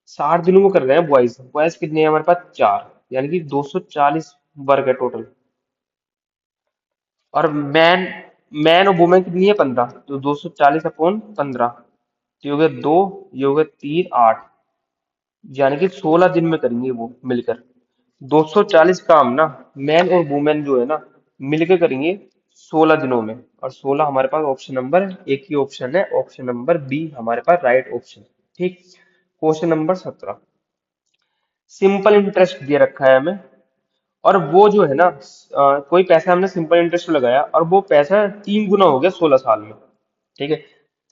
60 दिनों में कर रहे हैं बॉयज, बॉयज कितने हैं हमारे पास, चार, यानी कि 240 वर्ग है टोटल। और मैन मैन और वुमेन कितनी है, 15, तो 240/15, तो ये हो गया दो, ये हो गया तीन, आठ, यानी कि 16 दिन में करेंगे वो मिलकर। 240 काम ना मैन और वुमेन जो है ना मिलकर करेंगे 16 दिनों में। और 16 हमारे पास ऑप्शन नंबर, एक ही ऑप्शन है, ऑप्शन नंबर बी हमारे पास राइट ऑप्शन, ठीक। क्वेश्चन नंबर 17, सिंपल इंटरेस्ट दे रखा है हमें, और वो जो है ना कोई पैसा हमने सिंपल इंटरेस्ट लगाया, और वो पैसा 3 गुना हो गया 16 साल में, ठीक है,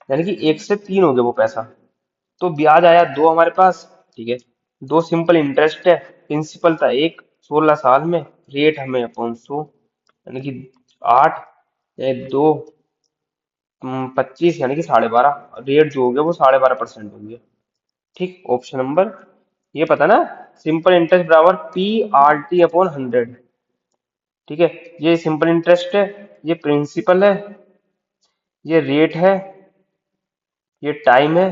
यानी कि 1 से 3 हो गया वो पैसा। तो ब्याज आया 2 हमारे पास, ठीक है। दो सिंपल इंटरेस्ट है, प्रिंसिपल था एक, 16 साल में, रेट हमें अपॉन 100, यानी कि 8, दो 25, यानी कि 12.5, रेट जो हो गया वो 12.5% हो गया, ठीक। ऑप्शन नंबर, ये पता ना, सिंपल इंटरेस्ट बराबर PRT/100, ठीक है। ये सिंपल इंटरेस्ट है, ये प्रिंसिपल है, ये रेट है, ये टाइम है,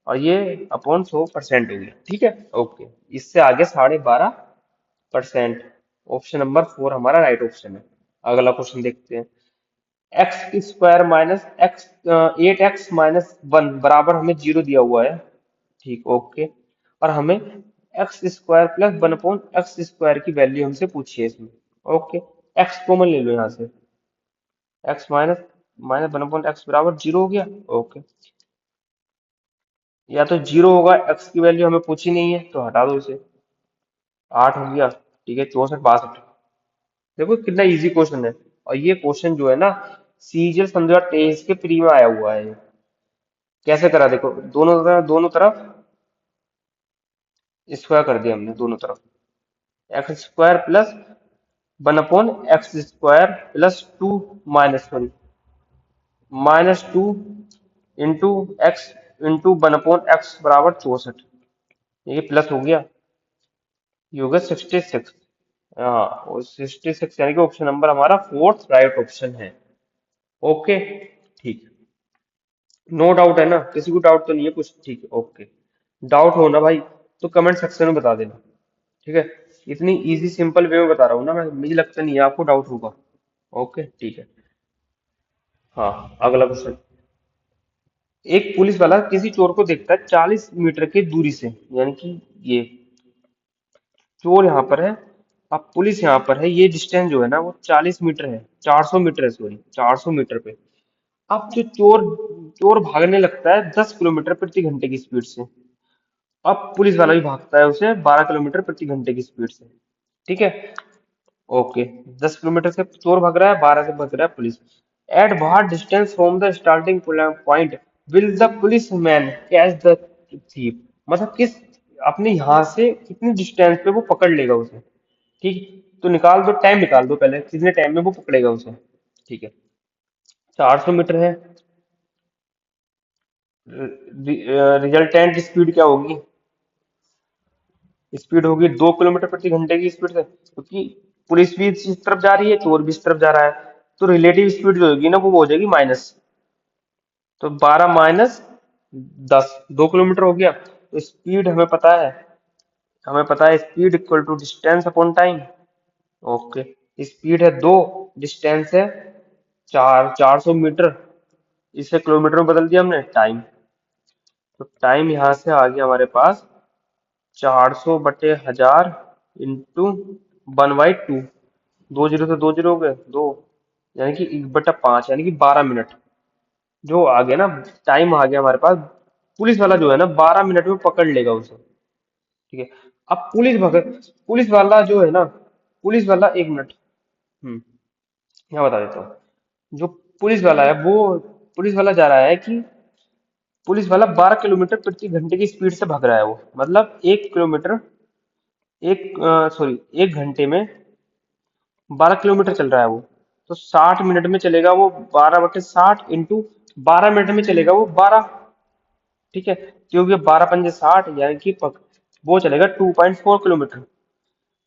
और ये अपॉन 100% हो गया, ठीक है। ओके, इससे आगे 12.5%, ऑप्शन नंबर 4 हमारा राइट ऑप्शन है। अगला क्वेश्चन देखते हैं। x² - 8x - 1 बराबर हमें 0 दिया हुआ है, ठीक, ओके। और हमें x² + 1/x² की वैल्यू हमसे पूछी है इसमें, ओके। x कॉमन ले लो यहाँ से, x माइनस माइनस 1/x बराबर 0 हो गया, ओके। या तो 0 होगा, x की वैल्यू हमें पूछी नहीं है तो हटा दो इसे, 8 हो गया, ठीक है, 64 62। देखो कितना इजी क्वेश्चन है। और ये क्वेश्चन जो है ना, सीजीएल संध्या टेस्ट के प्री में आया हुआ है। कैसे करा देखो, दोनों तरफ स्क्वायर कर दिया हमने, दोनों तरफ x square plus 1/x² plus 2 minus sorry -2 into x into 1/x बराबर 64। ये प्लस हो गया, ये हो गया 66। हाँ, और 66 यानी कि ऑप्शन नंबर हमारा फोर्थ राइट ऑप्शन है। ओके, ठीक। नो डाउट है ना, किसी को डाउट तो नहीं है कुछ? ठीक है, ओके। डाउट हो ना भाई, तो कमेंट सेक्शन में बता देना। ठीक है, इतनी इजी सिंपल वे में बता रहा हूँ ना मैं, मुझे लगता नहीं है आपको डाउट होगा। ओके, ठीक है। हाँ, अगला क्वेश्चन। एक पुलिस वाला किसी चोर को देखता है 40 मीटर की दूरी से, यानी कि ये चोर यहाँ पर है, अब पुलिस यहाँ पर है, ये डिस्टेंस जो है ना वो 40 मीटर है, 400 मीटर है, सॉरी 400 मीटर पे। अब जो चोर चोर भागने लगता है 10 किलोमीटर प्रति घंटे की स्पीड से। अब पुलिस वाला भी भागता है उसे 12 किलोमीटर प्रति घंटे की स्पीड से। ठीक है, ओके। 10 किलोमीटर से चोर भाग रहा है, 12 से भाग रहा है police. At what distance from the starting point will the police man catch the thief? मतलब किस, अपने यहाँ से कितनी डिस्टेंस पे वो पकड़ लेगा उसे। ठीक, तो निकाल दो, टाइम निकाल दो पहले, कितने टाइम में वो पकड़ेगा उसे। ठीक है, 400 मीटर है, रिजल्टेंट स्पीड क्या होगी? स्पीड होगी 2 किलोमीटर प्रति घंटे की स्पीड से, क्योंकि पुलिस भी इस तरफ जा रही है, चोर भी इस तरफ जा रहा है। तो रिलेटिव स्पीड जो होगी ना वो हो जाएगी माइनस। तो 12 - 10, 2 किलोमीटर हो गया। तो स्पीड हमें पता है speed equal to distance upon time. Okay, speed है 2, डिस्टेंस है 400 मीटर, इसे किलोमीटर में बदल दिया हमने, टाइम। तो टाइम यहाँ से आ गया हमारे पास 400/1000 इंटू 1/2। 2 जीरो से 2 जीरो हो गए, 2, यानी कि 1/5, यानी कि 12 मिनट जो आ गया ना, टाइम आ गया हमारे पास। पुलिस वाला जो है ना 12 मिनट में पकड़ लेगा उसे। ठीक है, अब पुलिस वाला जो है ना, पुलिस वाला 1 मिनट, यहाँ बता देता हूँ। जो पुलिस वाला है वो, पुलिस वाला जा रहा है कि पुलिस वाला 12 किलोमीटर प्रति घंटे की स्पीड से भाग रहा है वो, मतलब 1 किलोमीटर, एक सॉरी 1 घंटे में 12 किलोमीटर चल रहा है वो। तो 60 मिनट में चलेगा वो, 12/60 इंटू 12 मिनट में चलेगा वो 12। ठीक है, क्योंकि 12×5 = 60, यानी कि वो चलेगा 2.4 किलोमीटर।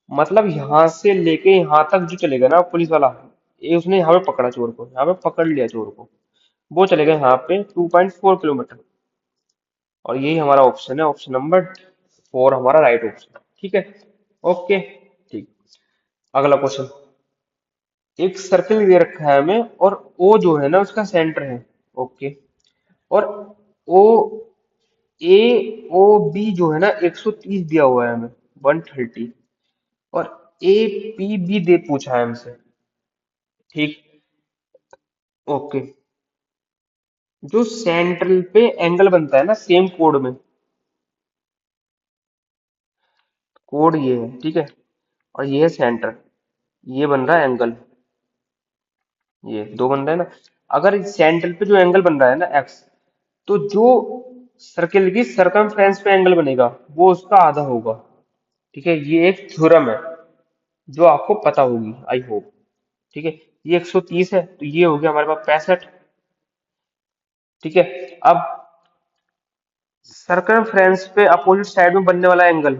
मतलब यहाँ से लेके यहाँ तक जो चलेगा ना पुलिस वाला, ये उसने यहाँ पे पकड़ा चोर को, यहाँ पे पकड़ लिया चोर को, वो चलेगा यहाँ पे 2.4 किलोमीटर। और यही हमारा ऑप्शन है, ऑप्शन नंबर 4 हमारा राइट ऑप्शन। ठीक है, ओके, ठीक। अगला क्वेश्चन। एक सर्कल दे रखा है हमें, और ओ जो है ना उसका सेंटर है। ओके, और ओ ए ओ बी जो है ना 130 दिया हुआ है हमें, 130। और ए पी बी दे पूछा है हमसे। ठीक, ओके। जो सेंट्रल पे एंगल बनता है ना सेम कोड में, कोड ये है, ठीक है, और ये है सेंटर, ये बन रहा है एंगल, ये दो बन रहा है ना। अगर सेंटर पे जो एंगल बन रहा है ना एक्स, तो जो सर्किल की सरकमफ्रेंस पे एंगल बनेगा वो उसका आधा होगा। ठीक है, ये एक थ्योरम है जो आपको पता होगी, आई होप। ठीक है, ये 130 है, तो ये हो गया हमारे पास 65। ठीक है, अब सरकमफ्रेंस पे अपोजिट साइड में बनने वाला एंगल,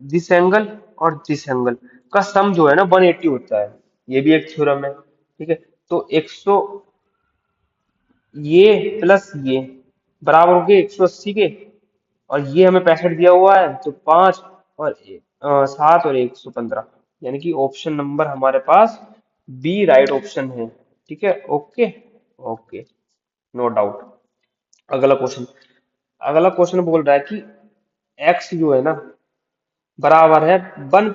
दिस एंगल और दिस एंगल का सम जो है ना 180 होता है। ये भी एक थ्योरम है। ठीक है, तो 100, ये प्लस ये बराबर हो गए 180 के। और ये हमें 65 दिया हुआ है, तो 5 और 7 और 115, यानी कि ऑप्शन नंबर हमारे पास बी राइट ऑप्शन है। ठीक है, ओके, ओके, नो डाउट। अगला क्वेश्चन। अगला क्वेश्चन बोल रहा है कि एक्स जो है ना बराबर है 1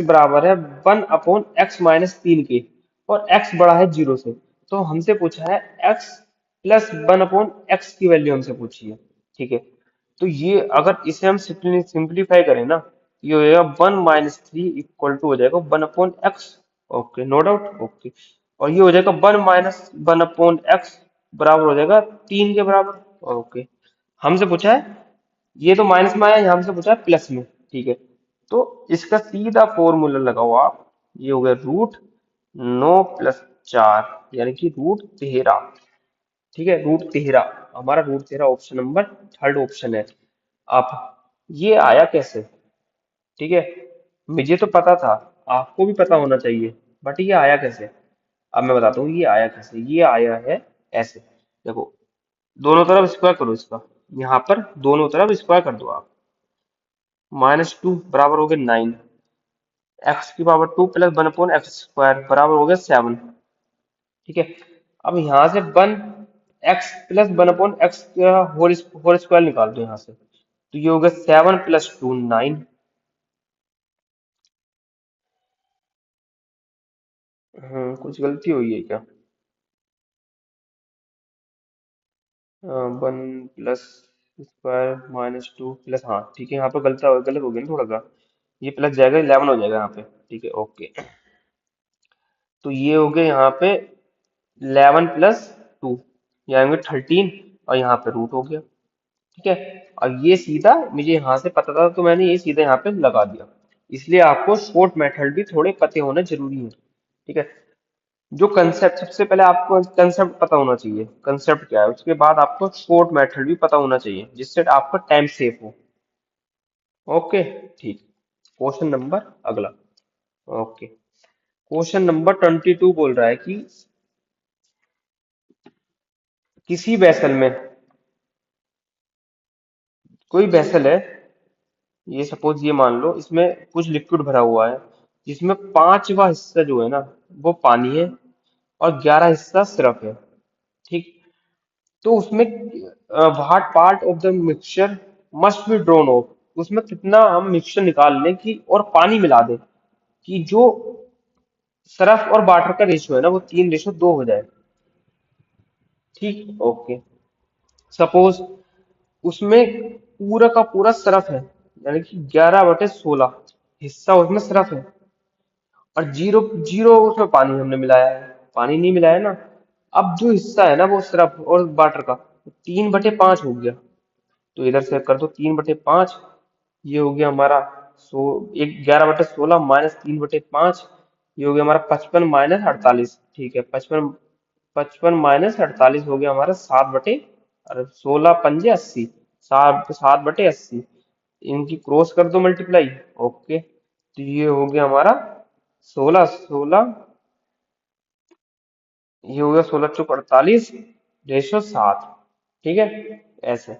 बराबर है 1/x - 3 के, और x बड़ा है 0 से। तो हमसे पूछा है x प्लस 1/x की वैल्यू हमसे पूछी है। ठीक है, तो ये अगर इसे हम सिंप्लीफाई करें ना, ये हो जाएगा 1 - 3 इक्वल टू हो जाएगा 1/x। Okay, no doubt. Okay, और ये हो जाएगा 1 - 1/x बराबर हो जाएगा 3 के बराबर। ओके, हमसे पूछा है, ये तो माइनस में आया, यहाँ हमसे पूछा है प्लस में। ठीक है, तो इसका सीधा फॉर्मूला लगाओ आप। ये हो गया √9 + 4, यानी कि √13। ठीक है, √13, हमारा √13 ऑप्शन नंबर थर्ड ऑप्शन है। अब ये आया कैसे? ठीक है, मुझे तो पता था, आपको भी पता होना चाहिए, बट ये आया कैसे? अब मैं बताता हूँ ये आया कैसे। ये आया है ऐसे, देखो, दोनों तरफ स्क्वायर करो इसका, यहाँ पर दोनों तरफ स्क्वायर कर दो आप। -2 बराबर हो गया 9, x⁻² + 1/x² बराबर हो गया 7। ठीक है, अब यहाँ से 1x + 1/x का होल स्क्वायर निकाल दो यहाँ से, तो ये हो गया 7 + 2 9। कुछ गलती हुई है क्या? 1 + स्क्वायर -2 + हाँ ठीक है, यहाँ पर गलत हो गया ना थोड़ा सा। ये प्लस जाएगा, 11 हो जाएगा यहाँ पे। ठीक है, ओके, तो ये हो गया यहाँ पे 11 + 2, यानी 13, और यहाँ पे रूट हो गया। ठीक है, अब ये सीधा मुझे यहाँ से पता था, तो मैंने ये सीधा यहाँ पे लगा दिया। इसलिए आपको शॉर्ट मेथड भी थोड़े पते होने जरूरी है। ठीक है, जो कंसेप्ट, सबसे पहले आपको कंसेप्ट पता होना चाहिए, कंसेप्ट क्या है, उसके बाद आपको शॉर्ट मेथड भी पता होना चाहिए, जिससे आपका टाइम सेव हो। ओके, ठीक। क्वेश्चन नंबर अगला। ओके, क्वेश्चन नंबर 22 बोल रहा है कि किसी वेसल में, कोई वेसल है, ये सपोज ये मान लो इसमें कुछ लिक्विड भरा हुआ है, जिसमें पांचवा हिस्सा जो है ना वो पानी है, और 11 हिस्सा सिर्फ है। ठीक, तो उसमें what part of the mixture must be drawn of, उसमें कितना हम मिक्सचर निकाल लें कि और पानी मिला दें कि जो सरफ और वाटर का रेशियो है ना वो 3:2 हो जाए। ठीक, ओके, सपोज उसमें पूरा का पूरा सरफ है, यानी कि 11/16 हिस्सा उसमें सरफ है, और जीरो जीरो उसमें पानी हमने मिलाया है, पानी नहीं मिलाया ना। अब जो हिस्सा है ना वो सरफ और वाटर का 3/5 हो गया, तो इधर से कर दो 3/5। ये हो गया हमारा सो एक 11/16 -3/5, ये हो गया हमारा 55 - 48। ठीक है, 55, 55 - 48 हो गया हमारा 7 अरे 16 × 5 = 80, 7/80। इनकी क्रॉस कर दो मल्टीप्लाई। ओके, तो ये हो गया हमारा 16 16, ये हो गया 16 × 48 / 7। ठीक है, ऐसे।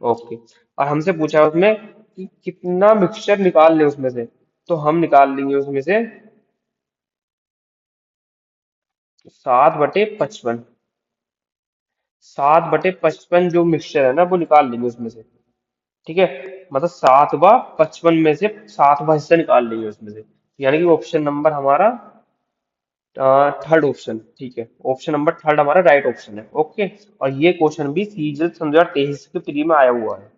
ओके, और हमसे पूछा है उसमें कि कितना मिक्सचर निकाल ले उसमें से, तो हम निकाल लेंगे उसमें से 7/55। 7/55 जो मिक्सचर है ना वो निकाल लेंगे उसमें से। ठीक है, मतलब 7/55 में से 7वां हिस्सा निकाल लेंगे उसमें से, यानी कि ऑप्शन नंबर हमारा थर्ड ऑप्शन। ठीक है, ऑप्शन नंबर थर्ड हमारा राइट ऑप्शन है। ओके, और ये क्वेश्चन भी सीजल 2023 के प्री में आया हुआ है।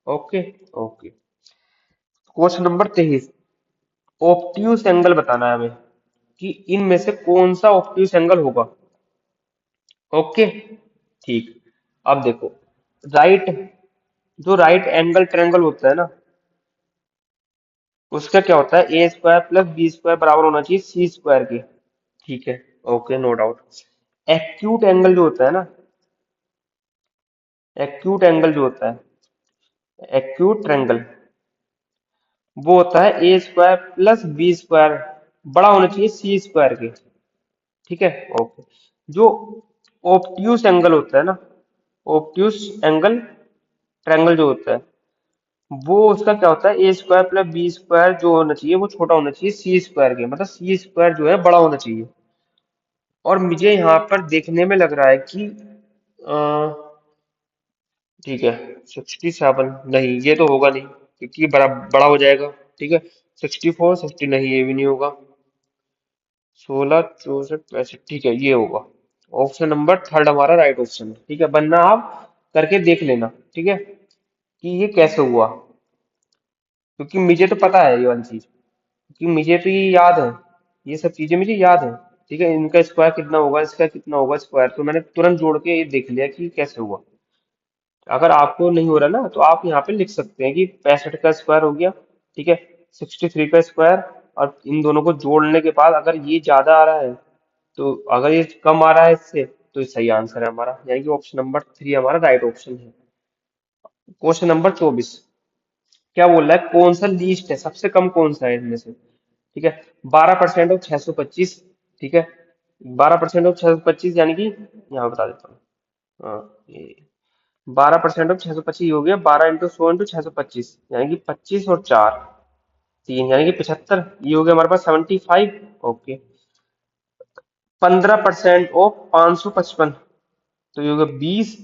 Okay, okay, question number 23, obtuse angle बताना है हमें कि इनमें से कौन सा ऑब्ट्यूज एंगल होगा। ओके, ठीक, अब देखो, राइट, जो राइट एंगल ट्रायंगल होता है ना, उसका क्या होता है, a² + b² बराबर होना चाहिए c² के। ठीक है, okay, no doubt. Acute angle जो होता है ना, एक्यूट एंगल जो होता है, एक्यूट ट्रायंगल, वो होता है a² + b² बड़ा होना चाहिए c² के। ठीक है, ओके, जो ऑब्ट्यूस एंगल होता है ना, ऑब्ट्यूस एंगल ट्रायंगल जो होता है, वो उसका क्या होता है, a² + b² जो होना चाहिए वो छोटा होना चाहिए c² के, मतलब c² जो है बड़ा होना चाहिए। और मुझे यहाँ पर देखने में लग रहा है कि ठीक है, 67 नहीं, ये तो होगा नहीं क्योंकि बड़ा बड़ा हो जाएगा। ठीक है, 64 60 नहीं, ये भी नहीं होगा। 16 64 65, ठीक है, ये होगा। ऑप्शन नंबर थर्ड हमारा राइट ऑप्शन है। ठीक है, वरना आप करके देख लेना। ठीक है, कि ये कैसे हुआ। क्योंकि मुझे तो पता है ये वाली चीज, क्योंकि मुझे तो ये याद है, ये सब चीजें मुझे याद है। ठीक है, इनका स्क्वायर कितना होगा, इसका कितना होगा स्क्वायर, तो मैंने तुरंत जोड़ के ये देख लिया कि कैसे हुआ। अगर आपको नहीं हो रहा ना, तो आप यहाँ पे लिख सकते हैं कि 65 का स्क्वायर हो गया, ठीक है, 63 का स्क्वायर, और इन दोनों को जोड़ने के बाद अगर ये ज्यादा आ रहा है, तो अगर ये कम आ रहा है इससे, तो ये सही आंसर है हमारा, यानी कि ऑप्शन नंबर 3 हमारा राइट ऑप्शन है। क्वेश्चन नंबर 24, क्या बोल रहा है, कौन सा लीस्ट है, सबसे कम कौन सा है इनमें से। ठीक है, 12% ऑफ 625, ठीक है, 12% ऑफ 625 यानी कि यहाँ बता देता हूँ। हाँ, ये 12% ऑफ 625 हो गया, 12 × 100 × 625, यानी कि 25 और 4, 3, यानी कि 75, ये हो गया हमारे पास 75। ओके, 15% ऑफ 555, तो ये हो गया 20,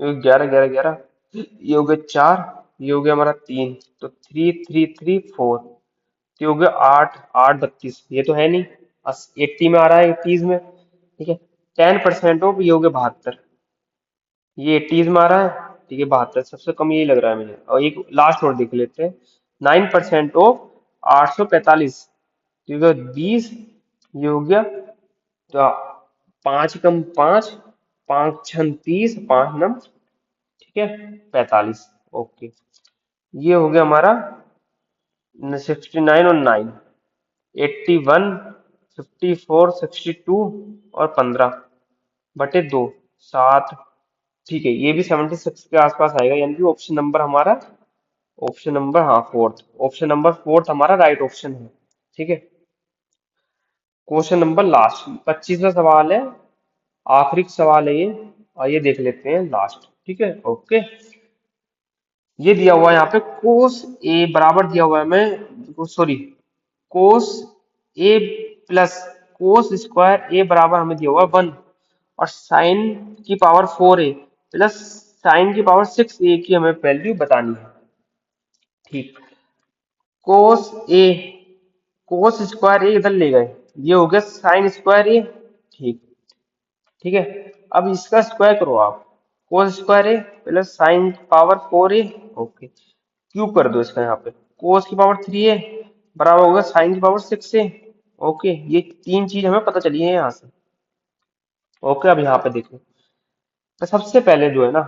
ये हो गया 11, 11, 11, ये हो गया 4, ये हो गया हमारा 3, तो 3, 3, 3, 4, ये हो गया 8, 8, 32, ये तो है नहीं, 80 में आ रहा है, 80 में। ठीक है, 10% ऑफ, ये हो गया 72, ये 80 में आ रहा है, ठीक है, 72 सबसे कम यही लग रहा है मुझे। और एक लास्ट और देख लेते हैं, 9% ऑफ 845, ठीक है, 20, ये हो गया, तो 5 कम 5, 5 6 30, 5 9, ठीक है, 45। ओके, ये हो गया हमारा 69 और 9, 81, 54, 62 और 15/2, 7, ठीक है, ये भी 76 के आसपास आएगा, यानी कि ऑप्शन नंबर हमारा, ऑप्शन नंबर, हाँ, फोर्थ, ऑप्शन नंबर फोर्थ हमारा राइट ऑप्शन है। ठीक है, क्वेश्चन नंबर लास्ट 25वां सवाल है, आखिरी सवाल है ये, आइए देख लेते हैं लास्ट। ठीक है, ओके, ये दिया हुआ है यहाँ पे, कोस ए बराबर दिया हुआ है, मैं सॉरी, कोस ए प्लस कोस स्क्वायर ए बराबर हमें दिया हुआ है 1, और साइन की पावर 4 ए प्लस साइन की पावर 6 ए की हमें वैल्यू बतानी है। ठीक, कोस ए, कोस स्क्वायर ए इधर ले गए, ये हो गया साइन स्क्वायर ए। ठीक, ठीक है, अब इसका स्क्वायर करो आप, कोस स्क्वायर ए प्लस साइन पावर 4 ए। ओके, क्यूब कर दो इसका, यहाँ पे कोस की पावर 3 ए बराबर होगा साइन की पावर 6 ए। ओके, ये तीन चीज हमें पता चली है यहाँ से। ओके, अब यहाँ पे देखो, तो सबसे पहले जो है ना,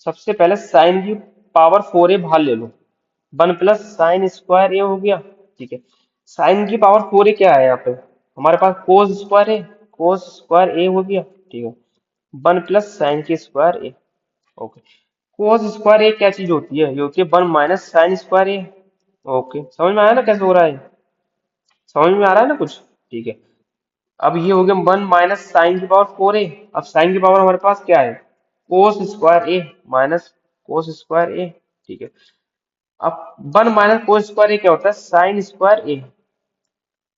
सबसे पहले साइन की पावर 4 ए बाहर ले लो, 1 + sin² ए हो गया। ठीक है, साइन की पावर 4 ए क्या है यहाँ पे, हमारे पास कोस स्क्वायर है, कोस स्क्वायर ए हो गया। ठीक है, 1 + sin² ए। ओके, कोस स्क्वायर ए क्या चीज होती है, ये होती है 1 - sin² ए। ओके, समझ में आया ना कैसे हो रहा है, समझ में आ रहा है ना कुछ। ठीक है, अब ये हो गया 1 - sin की पावर 4 ए, अब साइन की पावर हमारे पास क्या है, कोस स्क्वायर ए माइनस कोस स्क्वायर ए। ठीक है, अब 1 - कोस स्क्वायर ए क्या होता है, साइन स्क्वायर ए,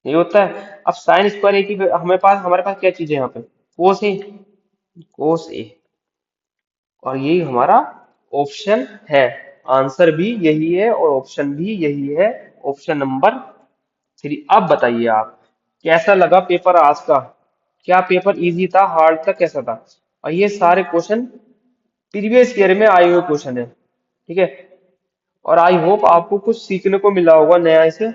ये होता है। अब साइन स्क्वायर ए की हमारे पास क्या चीज है यहाँ पे, कोस ए, कोस ए, और यही हमारा ऑप्शन है, आंसर भी यही है और ऑप्शन भी यही है, ऑप्शन नंबर 3। अब बताइए आप, कैसा लगा पेपर आज का, क्या पेपर इजी था, हार्ड था, कैसा था। और ये सारे क्वेश्चन प्रीवियस ईयर में आए हुए क्वेश्चन है। ठीक है, और आई होप आपको कुछ सीखने को मिला होगा नया इसे,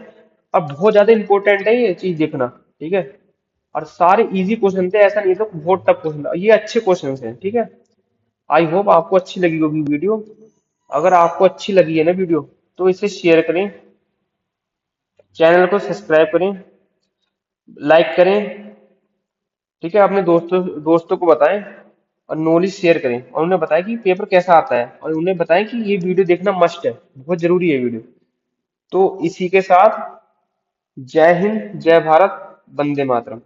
और बहुत ज्यादा इंपॉर्टेंट है ये चीज देखना। ठीक है, और सारे इजी क्वेश्चन थे, ऐसा नहीं था बहुत टफ क्वेश्चन था, ये अच्छे क्वेश्चन हैं। ठीक है, आई होप आपको अच्छी लगी होगी वीडियो। अगर आपको अच्छी लगी है ना वीडियो, तो इसे शेयर करें, चैनल को सब्सक्राइब करें, लाइक करें। ठीक है, अपने दोस्तों दोस्तों को बताएं, और नॉलेज शेयर करें, और उन्हें बताएं कि पेपर कैसा आता है, और उन्हें बताएं कि ये वीडियो देखना मस्ट है, बहुत जरूरी है वीडियो। तो इसी के साथ, जय हिंद, जय भारत, वंदे मातरम।